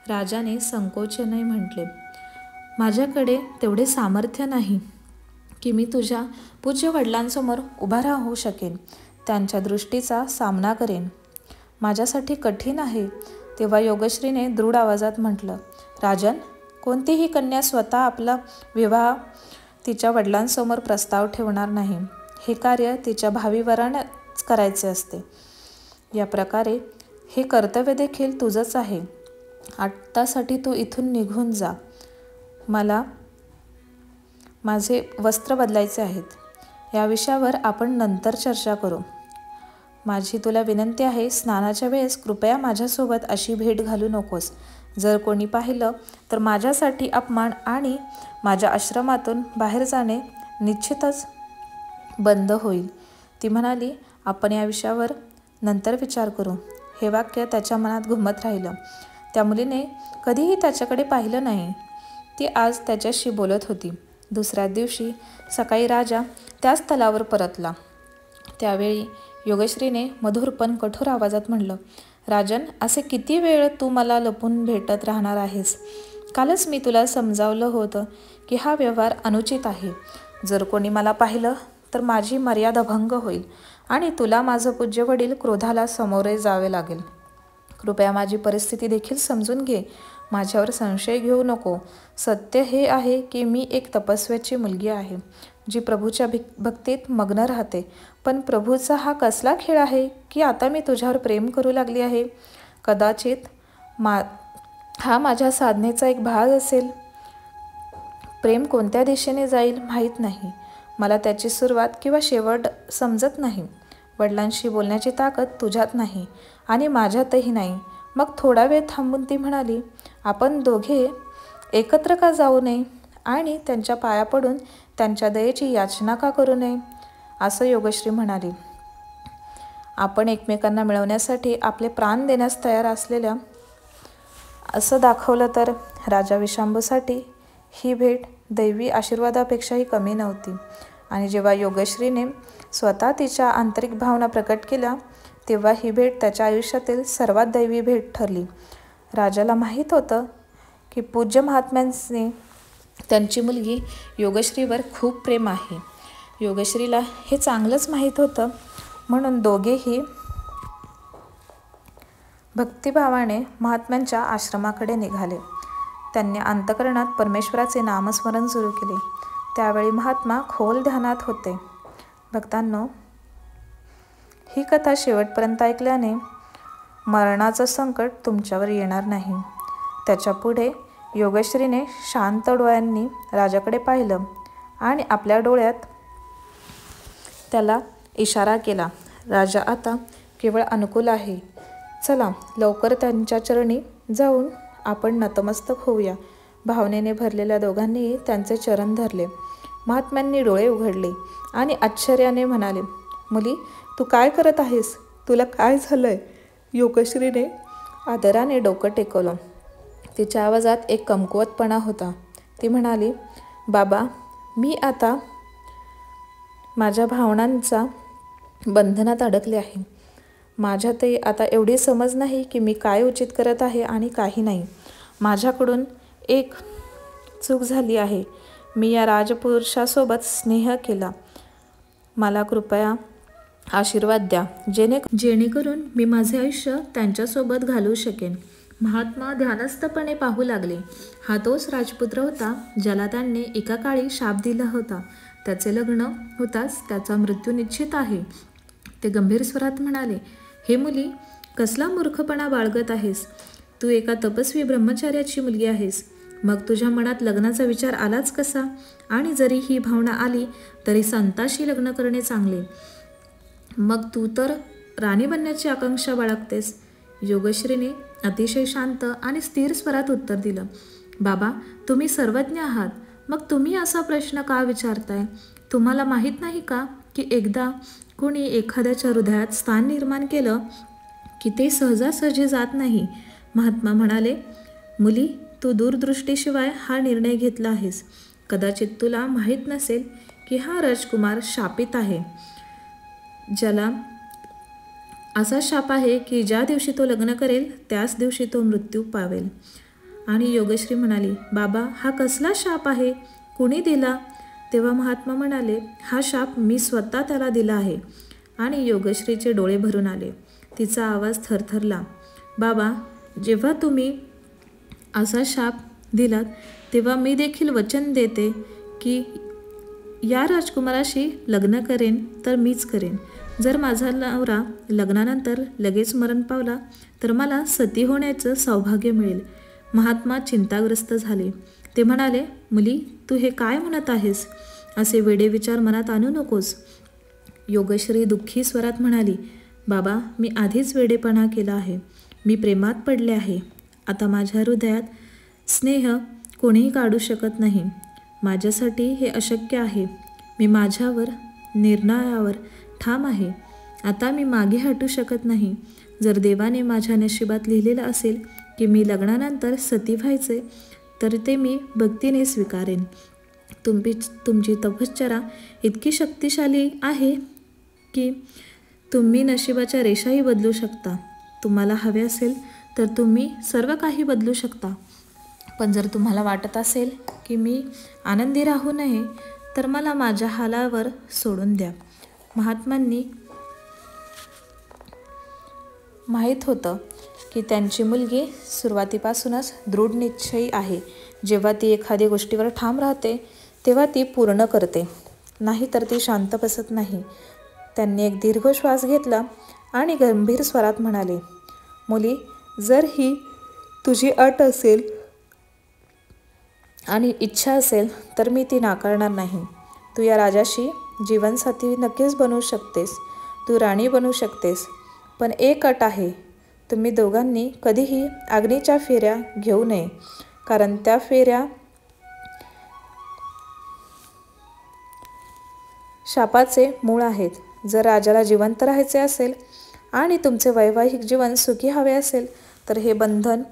राजाने संकोचाने म्हटले, माझ्याकडे तेवढे सामर्थ्य नाही की मी तुझ्या पूज्य वडिलांसमोर उभा राहू शकेन, त्यांच्या दृष्टीचा सामना करेन. माझ्यासाठी कठीण आहे. तेव्हा योगश्रीने दृढ आवाजात म्हटलं, राजन, कोणतीही कन्या स्वतः आपला विवाह तिच्या वडिलांसमोर प्रस्ताव ठेवणार नाही. हे कार्य तिच्या भावी वरांनाच करायचे असते. या प्रकारे हे कर्तव्य देखील तुझंच आहे. आत्तासाठी तू इथून निघून जा. मला माझे वस्त्र बदलायचे आहेत. या विषयावर आपण नंतर चर्चा करू. माझी तुला विनंती आहे, स्नानाच्या वेळेस कृपया माझ्यासोबत अशी भेट घालू नकोस. जर कोणी पाहिलं तर माझ्यासाठी अपमान आणि माझ्या आश्रमातून बाहेर जाणे निश्चितच बंद होईल. ती म्हणाली, आपण या विषयावर नंतर विचार करू. हे वाक्य त्याच्या मनात घुमत राहिलं. त्या मुलीने कधीही त्याच्याकडे पाहिलं नाही. ती आज त्याच्याशी बोलत होती. दुसऱ्या दिवशी सकाळी राजा त्याच स्थळावर परतला. त्यावेळी योगश्रीने मधुर पण कठोर आवाजात म्हणलं, राजन, असे किती वेळ तू मला लपून भेटत राहणार आहेस? कालच मी तुला समजावलं होतं की हा व्यवहार अनुचित आहे. जर कोणी मला पाहिलं तर माझी मर्यादा भंग होईल आणि तुला माझं पूज्य वडील क्रोधाला सामोरे जावे लागेल. कृपया माझी परिस्थिती देखील समजून घे. माझ्यावर संशय घेऊ नको. सत्य हे आहे की मी एक तपस्व्याची मुलगी आहे, जी प्रभूच्या भक्तीत मग्न राहते. पण प्रभूचा हा कसला खेळ आहे की आता मी तुझ्यावर प्रेम करू लागली आहे? कदाचित हा माझ्या साधनेचा एक भाग असेल. प्रेम कोणत्या दिशेने जाईल माहीत नाही. मला त्याची सुरुवात किंवा शेवट समजत नाही. वडिलांशी बोलण्याची ताकद तुझ्यात नाही आणि माझ्यातही नाही. मग थोडा वेळ थांबून ती म्हणाली, आपण दोघे एकत्र का जाऊ नये आणि त्यांच्या पाया पडून त्यांच्या दयेची याचना का करू नये? असं योगश्री म्हणाली. आपण एकमेकांना मिळवण्यासाठी आपले प्राण देण्यास तयार असलेल्या असं दाखवलं तर राजा विशांबूसाठी ही भेट दैवी आशीर्वादापेक्षाही कमी नव्हती. आणि जेव्हा योगश्रीने स्वतः तिच्या आंतरिक भावना प्रकट केल्या तेव्हा ही भेट त्याच्या आयुष्यातील सर्वात दैवी भेट ठरली. राजाला माहीत होतं की पूज्य महात्म्यांचे त्यांची मुलगी योगश्रीवर खूप प्रेम आहे. योगश्रीला हे चांगलंच माहीत होतं. म्हणून दोघेही भक्तिभावाने महात्म्यांच्या आश्रमाकडे निघाले. त्यांनी अंतःकरणात परमेश्वराचे नामस्मरण सुरू केले. त्यावेळी महात्मा खोल ध्यानात होते. भक्तांनो, ही कथा शेवटपर्यंत ऐकल्याने मरणाचं संकट तुमच्यावर येणार नाही. त्याच्या पुढे योगश्रीने शांत डोळ्यांनी राजाकडे पाहिलं आणि आपल्या डोळ्यात त्याला इशारा केला, राजा आता केवळ अनुकूल आहे. चला लवकर त्यांच्या चरणी जाऊन आपण नतमस्तक होऊया. भावनेने भरलेल्या दोघांनीही त्यांचे चरण धरले. महात्म्यांनी डोळे उघडले आणि आश्चर्याने म्हणाले, मुली, तू काय करत आहेस? तुला काय झालंय? योगश्रीने आदराने डोकं टेकवलं. तिच्या आवाजात एक कमकुवतपणा होता. ती म्हणाली, बाबा, मी आता माझ्या भावनांचा बंधनात अडकले आहे. माझ्यातही आता एवढी समज नाही की मी काय उचित करत आहे आणि काही नाही. माझ्याकडून एक चूक झाली आहे. मी या राजपुरुषासोबत स्नेह केला. मला कृपया आशीर्वाद द्या जेणेकरून मी माझे आयुष्य त्यांच्यासोबत घालवू शकेन. महात्मा ध्यानस्थपणे पाहू लागले. हा तोच राजपुत्र होता ज्याला त्यांनी एका काळी शाप दिला होता. त्याचे लग्न होताच त्याचा मृत्यू निश्चित आहे. ते गंभीर स्वरात म्हणाले, हे मुली, कसला मूर्खपणा बाळगत आहेस? तू एका तपस्वी ब्रह्मचार्याची मुलगी आहेस. मग तुझ्या मनात लग्नाचा विचार आलाच कसा? आणि जरी ही भावना आली तरी संताशी लग्न करणे चांगले. मग तू तर राणी बनण्याची आकांक्षा बाळगतेस. योगश्रीने अतिशय शांत आणि स्थिर स्वरात उत्तर दिलं, बाबा, तुम्ही सर्वज्ञ आहात. मग तुम्ही असा प्रश्न का विचारताय? तुम्हाला माहीत नाही का की एकदा कोणी एखाद्याच्या हृदयात स्थान निर्माण केलं की ते सहजासहजी जात नाही. महात्मा म्हणाले, मुली, तू दूरदृष्टीशिवाय हा निर्णय घेतला आहेस. कदाचित तुला माहीत नसेल की हा राजकुमार शापित आहे. ज्याला असा शाप आहे की ज्या दिवशी तो लग्न करेल त्याच दिवशी तो मृत्यू पावेल. आणि योगश्री म्हणाली, बाबा हा कसला शाप आहे, कुणी दिला? तेव्हा महात्मा म्हणाले, हा शाप मी स्वतः त्याला दिला आहे. आणि योगश्रीचे डोळे भरून आले. तिचा आवाज थरथरला. बाबा, जेव्हा तुम्ही असा शाप दिलात तेव्हा मी देखील वचन देते की या राजकुमाराशी लग्न करेन तर मीच करेन. जर माझा नवरा लग्नानंतर लगेच मरण पावला तर मला सती होण्याचं सौभाग्य मिळेल. महात्मा चिंताग्रस्त झाले. ते म्हणाले, मुली, तू हे काय म्हणत आहेस? असे वेडे विचार मनात आणू नकोस. योगश्री दुःखी स्वरात म्हणाली, बाबा, मी आधीच वेडेपणा केला आहे. मी प्रेमात पडले आहे. आता माझ्या हृदयात स्नेह कोणीही काढू शकत नाही. माझ्यासाठी हे अशक्य आहे. मी माझ्यावर निर्णयावर ठाम आहे. आता मी मागे हटू शकत नाही. जर देवाने माझ्या नशिबात लिहिलेलं असेल की मी लग्नानंतर सती व्हायचे तर ते मी भक्तीने स्वीकारेन. तुमची तपश्चर्या इतकी शक्तिशाली आहे की तुम्ही नशिबाच्या रेषाही बदलू शकता. तुम्हाला हवे असेल तर तुम्ही सर्व काही बदलू शकता. पण जर तुम्हाला वाटत असेल की मी आनंदी राहू नये तर मला माझ्या हालावर सोडून द्या. महात्मांनी माहीत होतं की त्यांची मुलगी सुरुवातीपासूनच दृढ निश्चयी आहे. जेव्हा ती एखाद्या गोष्टीवर ठाम राहते तेव्हा ती पूर्ण करते, नाही तर ती शांत बसत नाही. त्यांनी एक दीर्घ श्वास घेतला आणि गंभीर स्वरात म्हणाले, मुली, जर ही तुझी अट असेल आणि इच्छा असेल तर मी ती नाकारणार नाही. तू या राजाशी जीवनसाथी नक्कीच बनवू शकतेस. तू राणी बनू शकतेस. पण एक अट आहे, तुम्ही दोघांनी कधीही अग्नीच्या फेऱ्या घेऊ नये, कारण त्या फेऱ्या शापाचे मूळ आहेत. जर राजाला जिवंत राहायचे असेल आणि तुमचे वैवाहिक जीवन सुखी हवे असेल तर हे बंधन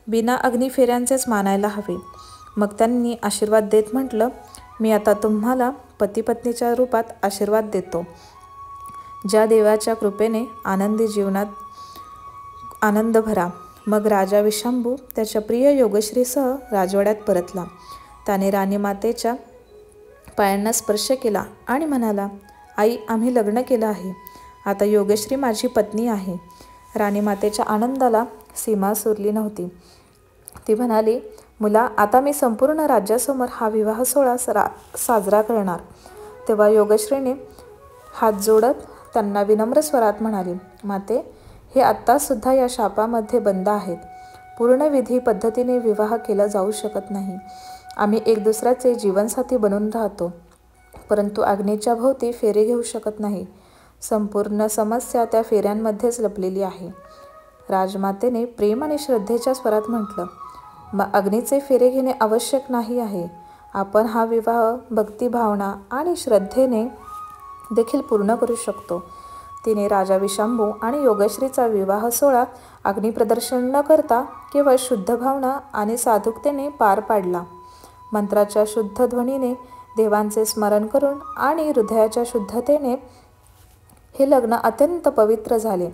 बिना अग्निफेऱ्यांचेच मानायला हवे. मग त्यांनी आशीर्वाद देत म्हटलं, मी आता तुम्हाला पती-पत्नीच्या रूपात आशीर्वाद देतो. ज्या देवाच्या कृपेने आनंदी जीवनात आनंद भरा. मग राजा विशांबू त्याच्या प्रिय योगश्रीसह राजवाड्यात परतला. त्याने राणी मातेच्या पायांना स्पर्श केला आणि म्हणाला, आई, आम्ही लग्न केलं आहे. आता योगश्री माझी पत्नी आहे. राणी मातेच्या आनंदाला सीमा सुरली नव्हती. ती म्हणाली, मुला, आता मी संपूर्ण राज्यासमोर हा विवाह सोहळा साजरा करणार. तेव्हा योगश्रीने हात जोडत त्यांना विनम्र स्वरात म्हणाली, माते, हे आत्तासुद्धा या शापामध्ये बंद आहेत. पूर्ण विधी पद्धतीने विवाह केला जाऊ शकत नाही. आम्ही एक दुसऱ्याचे जीवनसाथी बनून राहतो, परंतु अग्नीच्या भोवती फेरे घेऊ शकत नाही. संपूर्ण समस्या त्या फेऱ्यांमध्येच लपलेली आहे. राजमातेने प्रेम आणि श्रद्धेच्या स्वरात म्हटलं, मग अग्नीचे फेरे घेणे आवश्यक नाही आहे. आपण हा विवाह भक्तिभावना आणि श्रद्धेने देखील पूर्ण करू शकतो. तिने राजा विशांबू आणि योगश्रीचा विवाह सोहळा अग्निप्रदर्शन न करता केवळ शुद्ध भावना आणि साधुकतेने पार पाडला. मंत्राच्या शुद्ध ध्वनीने, देवांचे स्मरण करून आणि हृदयाच्या शुद्धतेने हे लग्न अत्यंत पवित्र झाले.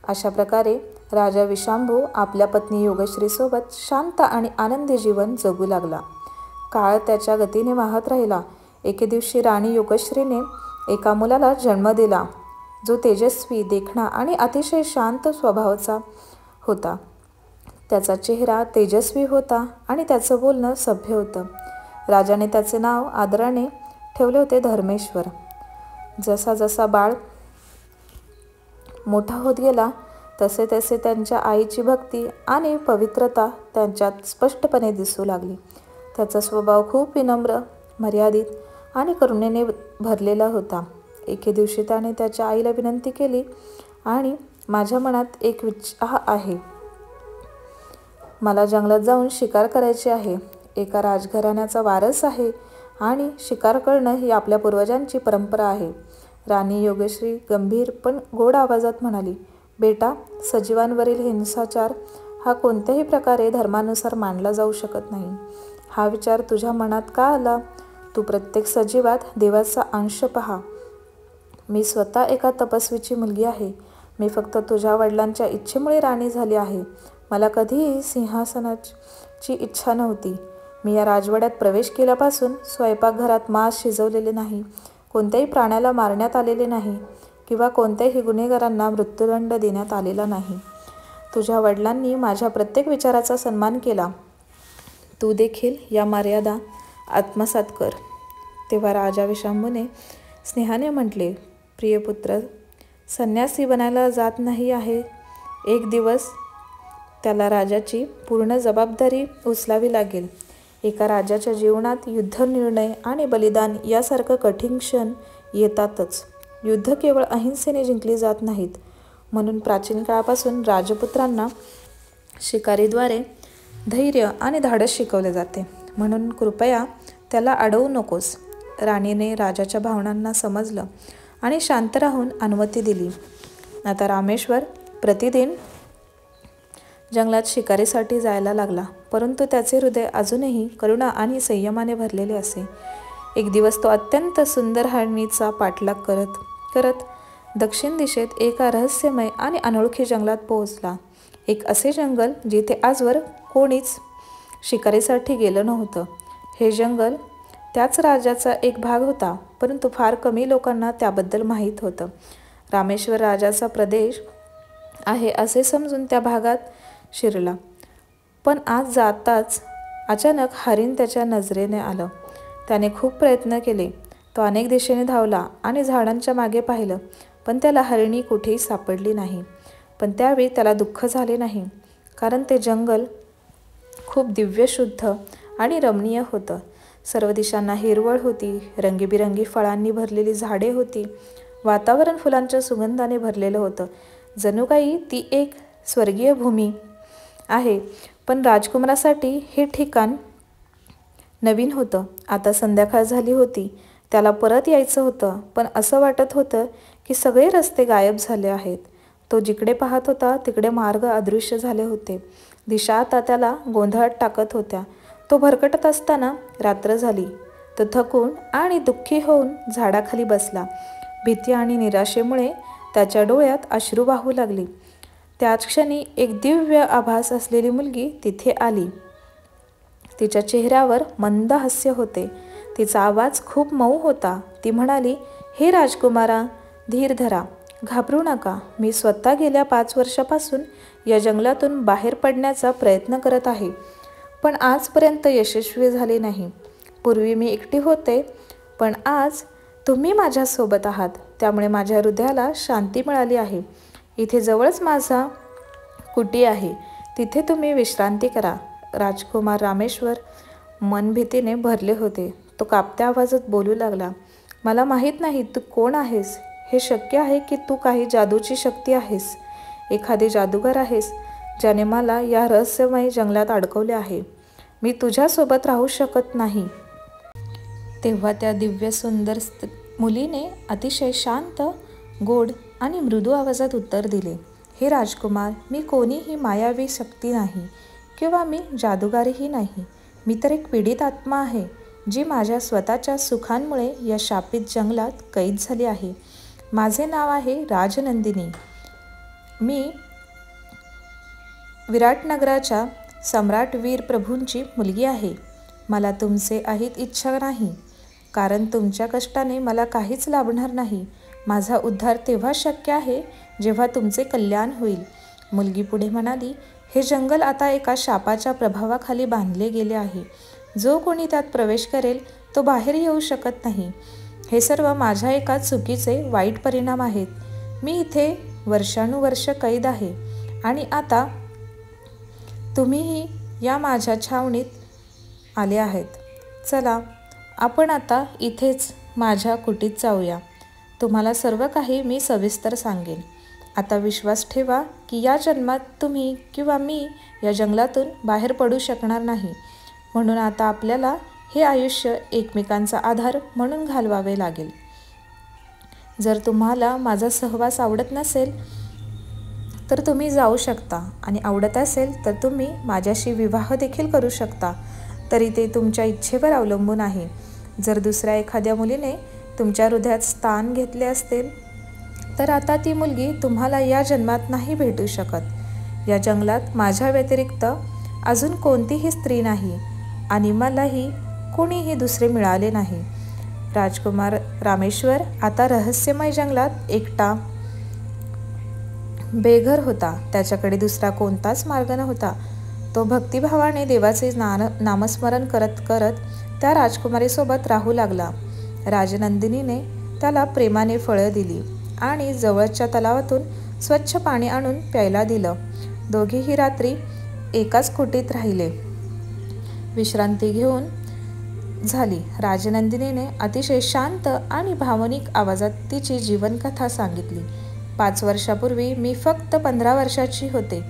अशा प्रकारे राजा विशांबू आपल्या पत्नी योगश्रीसोबत शांत आणि आनंदी जीवन जगू लागला. काळ त्याच्या गतीने वाहत राहिला. एके दिवशी राणी योगश्रीने एका मुलाला जन्म दिला, जो तेजस्वी, देखणा आणि अतिशय शांत स्वभावाचा होता. त्याचा चेहरा तेजस्वी होता आणि त्याचं बोलणं सभ्य होतं. राजाने त्याचे नाव आदराने ठेवले होते धर्मेश्वर. जसा जसा बाळ मोठा होत गेला तसे तसे त्यांच्या आईची भक्ती आणि पवित्रता त्यांच्यात स्पष्टपणे दिसू लागली. त्याचा स्वभाव खूप विनम्र, मर्यादित आणि करुणेने भरलेला होता. एके दिवशी त्याने त्याच्या आईला विनंती केली, आणि माझ्या मनात एक इच्छा आहे. मला जंगलात जाऊन शिकार करायची आहे. एका राजघराण्याचा वारस आहे आणि शिकार करणं ही आपल्या पूर्वजांची परंपरा आहे. राणी योगश्री गंभीर पण गोड आवाजात म्हणाली, बेटा, सजीवांवरील हिंसाचार हा कोणत्याही प्रकारे धर्मानुसार मानला जाऊ शकत नाही. हा विचार तुझ्या मनात का आला? तू प्रत्येक सजीवात देवाचा अंश पहा. मी स्वतः एका तपस्वीची मुलगी आहे. मी फक्त तुझ्या वडिलांच्या इच्छेमुळे राणी झाली आहे. मला कधीही सिंहासनाची ची इच्छा नव्हती. मी या राजवाड्यात प्रवेश केल्यापासून स्वयंपाकघरात मांस शिजवलेले नाही, कोणत्याही प्राण्याला मारण्यात आलेले नाही किंवा कोणत्याही गुन्हेगारांना मृत्युदंड देण्यात आलेला नाही. तुझ्या वडिलांनी माझ्या प्रत्येक विचाराचा सन्मान केला. तू देखील या मर्यादा आत्मसात कर. तेव्हा राजा विशंभूने स्नेहाने म्हटले, प्रियपुत्र, संन्यासी बनायला जात नाही आहे. एक दिवस त्याला राजाची पूर्ण जबाबदारी उचलावी लागेल. एका राजाच्या जीवनात युद्ध, निर्णय आणि बलिदान यासारखं कठीण क्षण येतातच. युद्ध केवळ अहिंसेने जिंकली जात नाहीत. म्हणून प्राचीन काळापासून राजपुत्रांना शिकारीद्वारे धैर्य आणि धाडस शिकवले जाते. म्हणून कृपया त्याला अडवू नकोस. राणीने राजाच्या भावनांना समजलं आणि शांत राहून अनुमती दिली. आता रामेश्वर प्रतिदिन जंगलात शिकारीसाठी जायला लागला, परंतु त्याचे हृदय अजूनही करुणा आणि संयमाने भरलेले असे. एक दिवस तो अत्यंत सुंदर हरणीचा पाठलाग करत करत दक्षिण दिशेत एका रहस्यमय आणि अनोळखी जंगलात पोहोचला. एक असे जंगल जिथे आजवर कोणीच शिकारीसाठी गेलं नव्हतं. हे जंगल त्याच राजाचा एक भाग होता, परंतु फार कमी लोकांना त्याबद्दल माहीत होतं. रामेश्वर राजाचा प्रदेश आहे असे समजून त्या भागात शिरला. पण आज जाताच अचानक हरीण त्याच्या नजरेने आलं. त्याने खूप प्रयत्न केले. तो अनेक दिशेने धावला आणि झाडांच्या मागे पाहिलं, पण त्याला हरिणी कुठेही सापडली नाही. पण त्यावेळी त्याला दुःख झाले नाही, कारण ते जंगल खूप दिव्य, शुद्ध आणि रमणीय होतं. सर्व दिशांना हिरवळ होती, रंगीबिरंगी फळांनी भरलेली झाडे होती. वातावरण फुलांच्या सुगंधाने भरलेलं होतं. जणू काही ती एक स्वर्गीय भूमी आहे. पण राजकुमारासाठी हे ठिकाण नवीन होतं. आता संध्याकाळ झाली होती. त्याला परत यायचं होतं, पण असं वाटत होतं की सगळे रस्ते गायब झाले आहेत. तो जिकडे पाहत होता तिकडे मार्ग अदृश्य झाले होते. दिशा आता त्याला गोंधळात टाकत होत्या. तो भरकटत असताना रात्र झाली. तो थकून आणि दुःखी होऊन झाडाखाली बसला. भीती आणि निराशेमुळे त्याच्या डोळ्यात अश्रू वाहू लागली. त्याच क्षणी एक दिव्य आभास असलेली मुलगी तिथे आली. तिच्या चेहऱ्यावर मंद हास्य होते. तिचा आवाज खूप मऊ होता. ती म्हणाली, हे राजकुमारा, धीर धरा, घाबरू नका. मी स्वतः गेल्या 5 वर्षापासून या जंगलातून बाहेर पडण्याचा प्रयत्न करत आहे, पण आजपर्यंत यशस्वी झाले नाही. पूर्वी मी एकटी होते, पण आज तुम्ही माझ्यासोबत आहात, त्यामुळे माझ्या हृदयाला शांती मिळाली आहे. इथे जवळच माझा कुटी आहे, तिथे तुम्ही विश्रांती करा. राजकुमार रामेश्वर मन भीतीने भरले होते. तो कापत्या आवाजात बोलू लागला, मला माहीत नाही तू कोण आहेस. हे शक्य आहे की तू काही जादूची शक्ती आहेस, एखादे जादूगार आहेस ज्याने मला या रहस्यमय जंगलात अडकवले आहे. मी तुझ्यासोबत राहू शकत नाही. तेव्हा त्या दिव्य सुंदर मुलीने अतिशय शांत, गोड आणि मृदू आवाजात उत्तर दिले, हे राजकुमार, मी कोणीही मायावी शक्ती नाही किंवा मी जादूगारही नाही. मी तर एक पीडित आत्मा आहे, जी माझ्या स्वतःच्या सुखांमुळे या शापित जंगलात कैद झाली आहे. माझे नाव आहे राजनंदिनी. मी विराटनगराच्या सम्राट वीर प्रभूंची मुलगी आहे. मला तुमचे अहित इच्छा नाही, कारण तुमच्या कष्टाने मला काहीच लाभणार नाही. माझा उद्धार तेव्हा शक्य आहे जेव्हा तुमचे कल्याण होईल. मुलगी पुढे म्हणाली, हे जंगल आता एका शापाच्या प्रभावाखाली बांधले गेले आहे. जो कोणी त्यात प्रवेश करेल तो बाहेर येऊ शकत नाही. हे सर्व माझ्या एका चुकीचे वाईट परिणाम आहेत. मी इथे वर्षानुवर्ष कैद आहे आणि आता तुम्हीही या माझ्या छावणीत आले आहेत. चला, आपण आता इथेच माझ्या कुटीत जाऊया. तुम्हाला सर्व काही मी सविस्तर सांगेन. आता विश्वास ठेवा की या जन्मात तुम्ही किंवा मी या जंगलातून बाहेर पडू शकणार नाही. म्हणून आता आपल्याला हे आयुष्य एकमेकांचा आधार म्हणून घालवावे लागेल. जर तुम्हाला माझा सहवास आवडत नसेल तर तुम्ही जाऊ शकता, आणि आवडत असेल तर तुम्ही माझ्याशी विवाह देखील करू शकता. तरी ते तुमच्या इच्छेवर अवलंबून आहे. जर दुसऱ्या एखाद्या मुलीने तुमच्या हृदयात स्थान घेतले असेल तर आता ती मुलगी तुम्हाला या जन्मात नाही भेटू शकत. या जंगलात माझ्या व्यतिरिक्त अजून कोणतीही स्त्री नाही आणि मलाही कोणीही दुसरे मिळाले नाही. राजकुमार रामेश्वर आता रहस्यमय जंगलात एकटा बेघर होता. त्याच्याकडे दुसरा कोणताच मार्ग नव्हता. तो भक्तिभावाने देवाचे नामस्मरण करत करत त्या राजकुमारीसोबत राहू लागला. राजनंदिनीने त्याला प्रेमाने फळं दिली आणि जवळच्या तलावातून स्वच्छ पाणी आणून प्यायला दिलं. दोघेही रात्री एकाच खोटीत राहिले. विश्रांती घेऊन झाली. राजनंदिनीने अतिशय शांत आणि भावनिक आवाजात तिची जीवनकथा सांगितली. 5 वर्षापूर्वी मी फक्त 15 वर्षाची होते.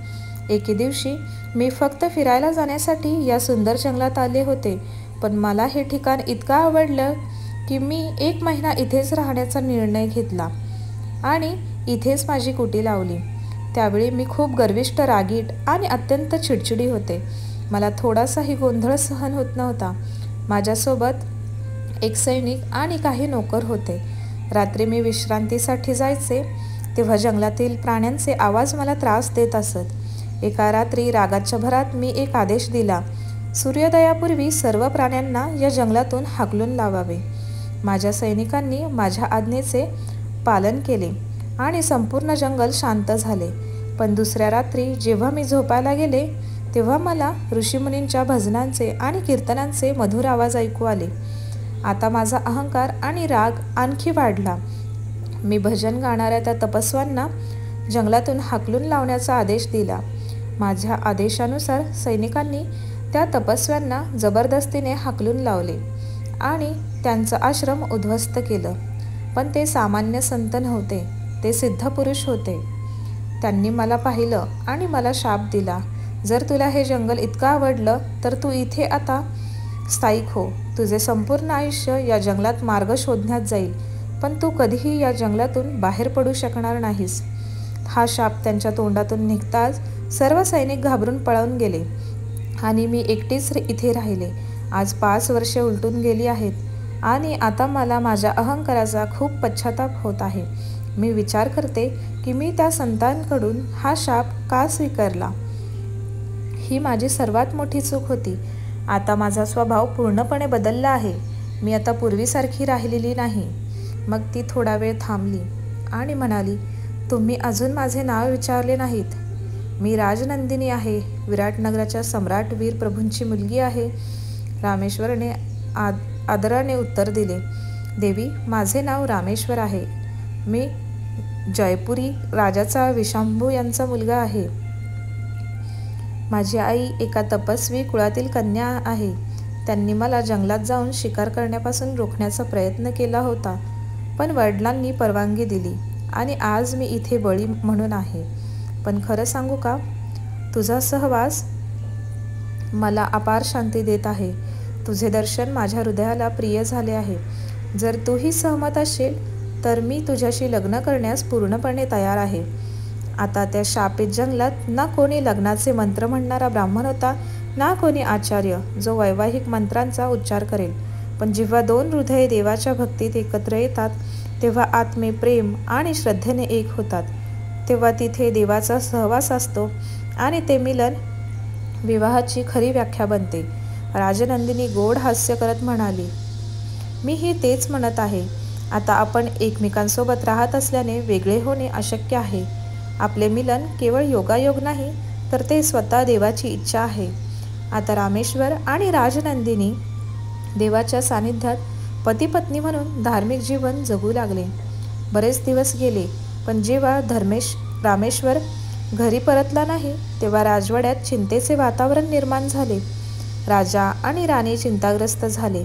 एके दिवशी मी फक्त फिरायला जाण्यासाठी या सुंदर जंगलात आले होते, पण मला हे ठिकाण इतकं आवडलं की मी 1 महिना इथेच राहण्याचा निर्णय घेतला आणि इथेच माझी कुटी लावली. त्यावेळी मी खूप गर्विष्ठ, रागीट आणि अत्यंत चिडचिडी होते. मला थोडासाही गोंधळ सहन होत नव्हता. माझ्यासोबत एक सैनिक आणि काही नोकर होते. रात्री मी विश्रांतीसाठी जायचे तेव्हा जंगलातील प्राण्यांचे आवाज मला त्रास देत असत. एका रात्री रागाच्या भरात मी एक आदेश दिला. सूर्योदयापूर्वी सर्व प्राण्यांना या जंगलातून हाकलून लावावे. माझ्या सैनिकांनी माझ्या आज्ञेचे पालन केले आणि संपूर्ण जंगल शांत झाले. पण दुसऱ्या रात्री जेव्हा मी झोपायला गेले तेव्हा मला ऋषीमुनींच्या भजनांचे आणि कीर्तनांचे मधुर आवाज ऐकू आले. आता माझा अहंकार आणि राग आणखी वाढला. मी भजन गाणाऱ्या त्या तपस्व्यांना जंगलातून हाकलून लावण्याचा आदेश दिला. माझ्या आदेशानुसार सैनिकांनी त्या तपस्व्यांना जबरदस्तीने हाकलून लावले आणि त्यांचं आश्रम उद्ध्वस्त केलं. पण ते सामान्य संत नव्हते, ते सिद्धपुरुष होते. त्यांनी मला पाहिलं आणि मला शाप दिला. जर तुला हे जंगल इतकं आवडलं तर तू इथे आता स्थायिक हो. तुझे संपूर्ण आयुष्य या जंगलात मार्ग शोधण्यात जाईल, पण तू कधीही या जंगलातून बाहेर पडू शकणार नाहीस. हा शाप त्यांच्या तोंडातून निघताच सर्व सैनिक घाबरून पळून गेले आणि मी एकटीच इथे राहिले. आज 5 वर्षे उलटून गेली आहेत आणि आता मला माझ्या अहंकाराचा खूप पश्चाताप होत आहे. मी विचार करते की मी त्या संतांकडून हा शाप का स्वीकारला. ही माझी सर्वात मोठी चूक होती. आता माझा स्वभाव पूर्णपणे बदलला आहे. मी आता पूर्वीसारखी राहिलेली नाही. मग ती थोडा वेळ थांबली आणि म्हणाली, तुम्ही अजून माझे नाव विचारले नाहीत. मी राजनंदिनी आहे, विराटनगराच्या सम्राट वीर प्रभूंची मुलगी आहे. रामेश्वरने आदराने उत्तर दिले, देवी, माझे नाव रामेश्वर आहे. मी जयपुरी राजाचा विशांभू यांचा मुलगा आहे. माझी आई एका तपस्वी कुळातील कन्या आहे. त्यांनी मला जंगलात जाऊन शिकार करण्यापासून रोखण्याचा प्रयत्न केला होता, पण वडिलांनी परवानगी दिली आणि आज मी इथे बळी म्हणून आहे. पण खरं सांगू का, तुझा सहवास मला अपार शांती देत आहे. तुझे दर्शन माझ्या हृदयाला प्रिय झाले आहे. जर तूही सहमत असेल तर मी तुझ्याशी लग्न करण्यास पूर्णपणे तयार आहे. आता त्या शापित जंगलात ना कोणी लग्नाचे मंत्र म्हणणारा ब्राह्मण होता, ना कोणी आचार्य जो वैवाहिक मंत्रांचा उच्चार करेल. पण जेव्हा 2 हृदये देवाच्या भक्तीत एकत्र येतात तेव्हा आत्मे प्रेम आणि श्रद्धेने एक होतात. तेव्हा तिथे देवाचा सहवास असतो आणि ते मिलन विवाहाची खरी व्याख्या बनते. राजनंदिनी गोड हास्य करत म्हणाली, मीही तेच म्हणत आहे. आता आपण एकमेकांसोबत राहत असल्याने वेगळे होणे अशक्य आहे. आपले मिलन केवळ योगायोग नाही, तर ते स्वतः देवाची इच्छा आहे. आता रामेश्वर आणि राजनंदिनी देवाच्या सानिध्यात पती-पत्नी म्हणून धार्मिक जीवन जगू लागले. बरेच दिवस गेले, पण जेव्हा रामेश्वर घरी परतला नाही तेव्हा राजवाड्यात चिंतेचे वातावरण निर्माण झाले. राजा आणि राणी चिंताग्रस्त झाले.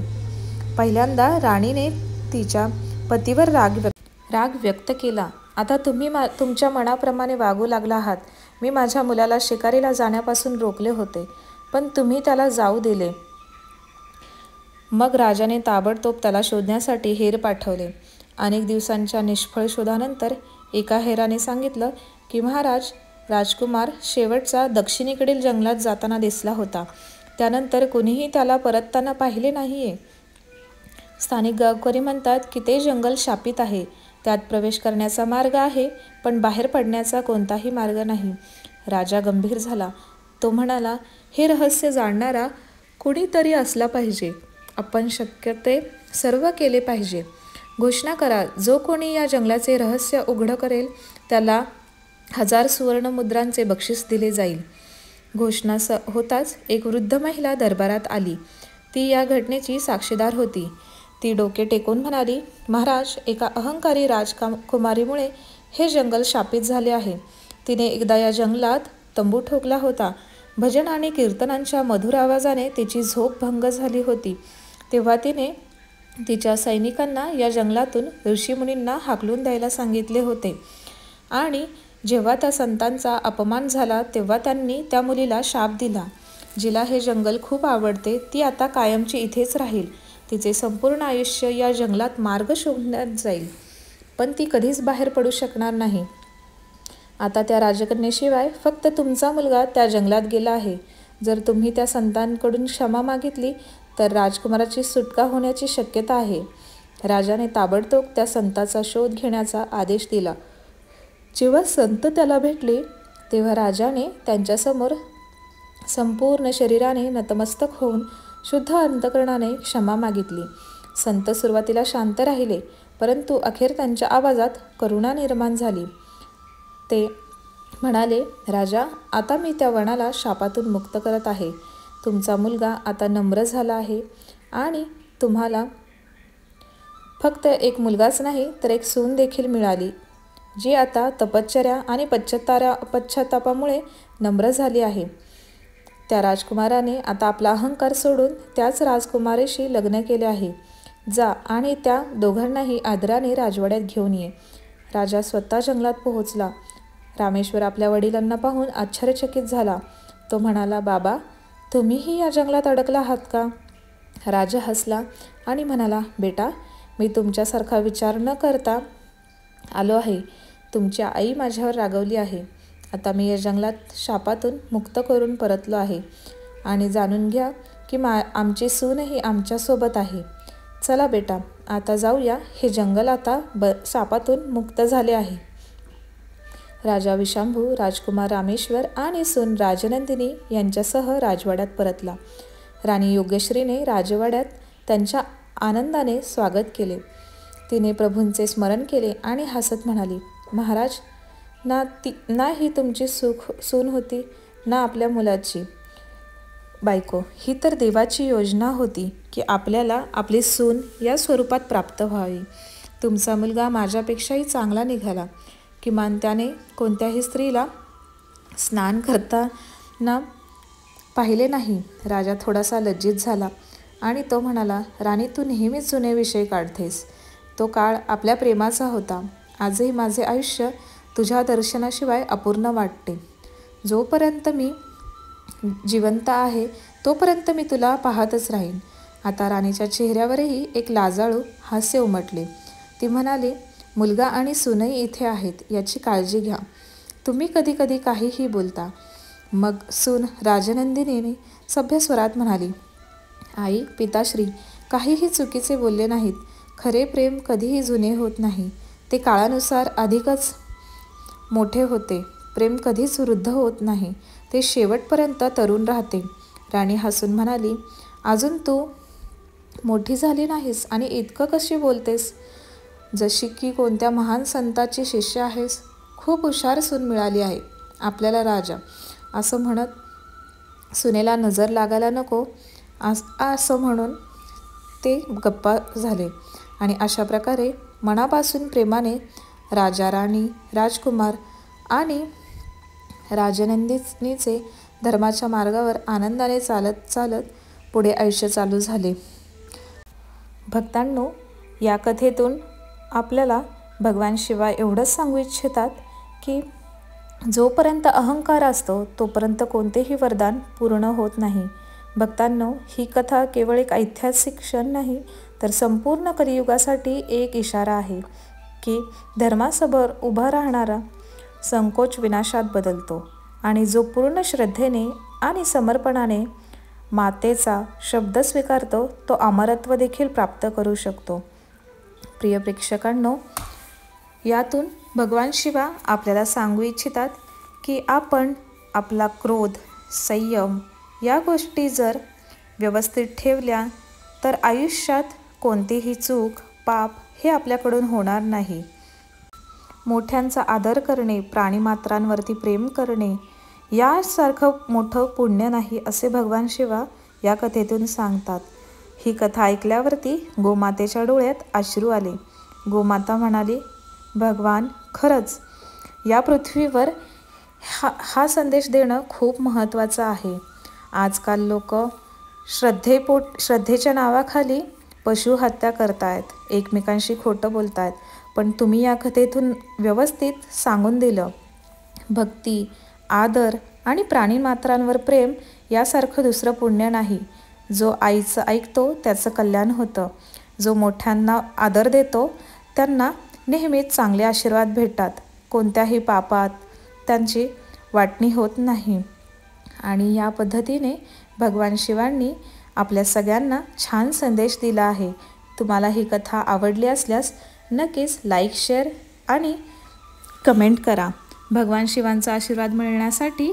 पहिल्यांदा राणीने तिच्या पतीवर राग व्यक्त केला. आता तुम्ही तुमच्या मनाप्रमाणे वागू लागला आहात. मी माझ्या मुलाला शिकारीला जाण्यापासून रोखले होते, पण तुम्ही त्याला जाऊ दिले. मग राजाने ताबडतोब त्याला शोधण्यासाठी हेर पाठवले. अनेक दिवसांच्या निष्फळ शोधानंतर एका हेराने सांगितलं की महाराज, राजकुमार शेवटचा दक्षिणेकडील जंगलात जाताना दिसला होता. त्यानंतर कुणीही त्याला परतताना पाहिले नाहीये. स्थानिक गावकरी म्हणतात की ते जंगल शापित आहे. त्यात प्रवेश करण्याचा मार्ग आहे, पण बाहेर पडण्याचा कोणताही मार्ग नाही. राजा गंभीर झाला. तो म्हणाला, हे रहस्य जाणणारा कुणीतरी असला पाहिजे. आपण शक्य ते सर्व केले पाहिजे. घोषणा करा, जो कोणी या जंगलाचे रहस्य उघड करेल त्याला 1000 सुवर्णमुद्रांचे बक्षीस दिले जाईल. घोषणा होताच एक वृद्ध महिला दरबारात आली. ती या घटनेची साक्षीदार होती. ती डोके टेकून म्हणाली, महाराज, एका अहंकारी राजकुमारीमुळे हे जंगल शापित झाले आहे. तिने एकदा या जंगलात तंबू ठोकला होता. भजन आणि कीर्तनांच्या मधुर आवाजाने तिची झोप भंग झाली होती. तेव्हा तिने तिच्या सैनिकांना या जंगलातून ऋषीमुनींना हाकलून द्यायला सांगितले होते. आणि जेव्हा त्या संतांचा अपमान झाला तेव्हा त्यांनी त्या मुलीला शाप दिला. जिला हे जंगल खूप आवडते ती आता कायमची इथेच राहील. तिचे संपूर्ण आयुष्य या जंगलात मार्ग शोधण्यात जाईल, पण ती कधीच बाहेर पडू शकणार नाही. आता त्या राजकन्येशिवाय फक्त तुमचा मुलगा त्या जंगलात गेला आहे. जर तुम्ही त्या संतांकडून क्षमा मागितली तर राजकुमाराची सुटका होण्याची शक्यता आहे. राजाने ताबडतोब त्या संताचा शोध घेण्याचा आदेश दिला. जेव्हा संत त्याला भेटले तेव्हा राजाने त्यांच्यासमोर संपूर्ण शरीराने नतमस्तक होऊन शुद्ध अंतकरणाने क्षमा मागितली. संत सुरुवातीला शांत राहिले, परंतु अखेर त्यांच्या आवाजात करुणा निर्माण झाली. ते म्हणाले, राजा, आता मी त्या वनाला शापातून मुक्त करत आहे. तुमचा मुलगा आता नम्र झाला आहे आणि तुम्हाला फक्त एक मुलगाच नाही तर एक सून देखील मिळाली, जी आता तपश्चर्या आणि पश्चात्तापामुळे नम्र झाली आहे. त्या राजकुमाराने आता आपला अहंकार सोडून त्याच राजकुमारीशी लग्न केले आहे. जा आणि त्या दोघांनाही आदराने राजवाड्यात घेऊन ये. राजा स्वतः जंगलात पोहोचला. रामेश्वर आपल्या वडिलांना पाहून आश्चर्यचकित झाला. तो म्हणाला, बाबा, तुम्हीही या जंगलात अडकला आहात का? राजा हसला आणि म्हणाला, बेटा, मी तुमच्यासारखा विचार न करता आलो आहे. तुमची आई माझ्यावर रागवली आहे. आता मी या जंगलात शापातून मुक्त करून परतलो आहे आणि जाणून घ्या की आमची सूनही आमच्यासोबत आहे. चला बेटा, आता जाऊया. हे जंगल आता शापातून मुक्त झाले आहे. राजा विशांभू, राजकुमार रामेश्वर आणि सून राजनंदिनी यांच्यासह राजवाड्यात परतला. राणी योगेश्वरीने राजवाड्यात त्यांच्या आनंदाने स्वागत केले. तिने प्रभूंचे स्मरण केले आणि हसत म्हणाली, महाराज, ना ही तुमची सून होती ना आपल्या मुलाची बायको. ही तर देवाची योजना होती की आपल्याला आपली सून या स्वरूपात प्राप्त व्हावी. तुमचा मुलगा माझ्यापेक्षाही चांगला निघाला. किमान त्याने कोणत्याही स्त्रीला स्नान करताना पाहिले नाही. राजा थोडासा लज्जित झाला आणि तो म्हणाला, राणी, तू नेहमीच जुने विषय काढतेस. तो काळ आपल्या प्रेमाचा होता. आजही माझे आयुष्य तुझ्या दर्शनाशिवाय अपूर्ण वाटते. जोपर्यंत मी जिवंत आहे तोपर्यंत मी तुला पाहतच राहीन. आता राणीच्या चेहऱ्यावरही एक लाजाळू हास्य उमटले. ती म्हणाली, मुलगा आणि सूनही इथे आहेत, याची काळजी घ्या. तुम्ही कधी कधी काहीही बोलता. मग सून राजनंदिनीने सभ्य स्वरात म्हणाली, आई, पिताश्री, काहीही चुकीचे बोलले नाहीत. खरे प्रेम कधीही जुने होत नाही. ते काळानुसार अधिकच मोठे होते. प्रेम कधीच वृद्ध होत नाही. ते शेवटपर्यंत तरुण राहते. राणी हसून म्हणाली, अजून तू मोठी झाली नाहीस आणि इतकं कशी बोलतेस? जशी की कोणत्या महान संताची शिष्य आहेस. खूप हुशार सून मिळाली आहे आपल्याला राजा. असं म्हणत सुनेला नजर लागायला नको असं म्हणून ते गप्पा झाले. आणि अशा प्रकारे मनापासून प्रेमाने राजा, राणी, राजकुमार आणि राजनंदिनीचे धर्माच्या मार्गावर आनंदाने चालत चालत पुढे आयुष्य चालू झाले. भक्तांनो, या कथेतून आपल्याला भगवान शिवा एवढंच सांगू इच्छितात की जोपर्यंत अहंकार असतो तोपर्यंत कोणतेही वरदान पूर्ण होत नाही. भक्तांनो, ही कथा केवळ एक ऐतिहासिक क्षण नाही तर संपूर्ण कलियुगासाठी एक इशारा आहे की धर्मासमोर उभा राहणारा संकोच विनाशात बदलतो आणि जो पूर्ण श्रद्धेने आणि समर्पणाने मातेचा शब्द स्वीकारतो तो अमरत्व देखील प्राप्त करू शकतो. प्रिय प्रेक्षकांनो, यातून भगवान शिवा आपल्याला सांगू इच्छितात की आपण आपला क्रोध, संयम या गोष्टी जर व्यवस्थित ठेवल्या तर आयुष्यात कोणतीही चूक, पाप हे आपल्याकडून होणार नाही. मोठ्यांचा आदर करणे, प्राणीमात्रांवरती प्रेम करणे यासारखं मोठं पुण्य नाही असे भगवान शिवा या कथेतून सांगतात. ही कथा ऐकल्यावरती गोमातेच्या डोळ्यात अश्रू आले. गोमाता म्हणाली, भगवान खरंच या पृथ्वीवर हा संदेश देणं खूप महत्त्वाचं आहे. आजकाल लोक श्रद्धेच्या नावाखाली पशुहत्या करतायत, एकमेकांशी खोटं बोलतायत. पण तुम्ही या कथेतून व्यवस्थित सांगून दिलं, भक्ती, आदर आणि प्राणीमात्रांवर प्रेम यासारखं दुसरं पुण्य नाही. जो आईचं ऐकतो त्याचं कल्याण होतं. जो मोठ्यांना आदर देतो त्यांना नेहमीच चांगले आशीर्वाद भेटतात. कोणत्याही पापात त्यांची वाटणी होत नाही. आणि या पद्धतीने भगवान शिवांनी आपल्या सगळ्यांना छान संदेश दिला आहे. तुम्हाला ही कथा आवडली असल्यास नक्कीच लाईक, शेअर आणि कमेंट करा. भगवान शिवांचा आशीर्वाद मिळण्यासाठी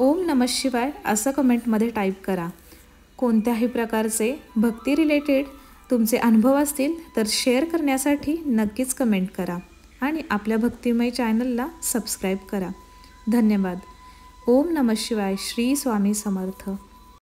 ओम नमः शिवाय असं कमेंटमध्ये टाईप करा. कोणत्याही प्रकारचे भक्ती रिलेटेड तुमचे अनुभव असतील तर शेअर करण्यासाठी नक्कीच कमेंट करा आणि आपल्या भक्तिमय चॅनलला सबस्क्राईब करा. धन्यवाद. ओम नमः शिवाय. श्री स्वामी समर्थ.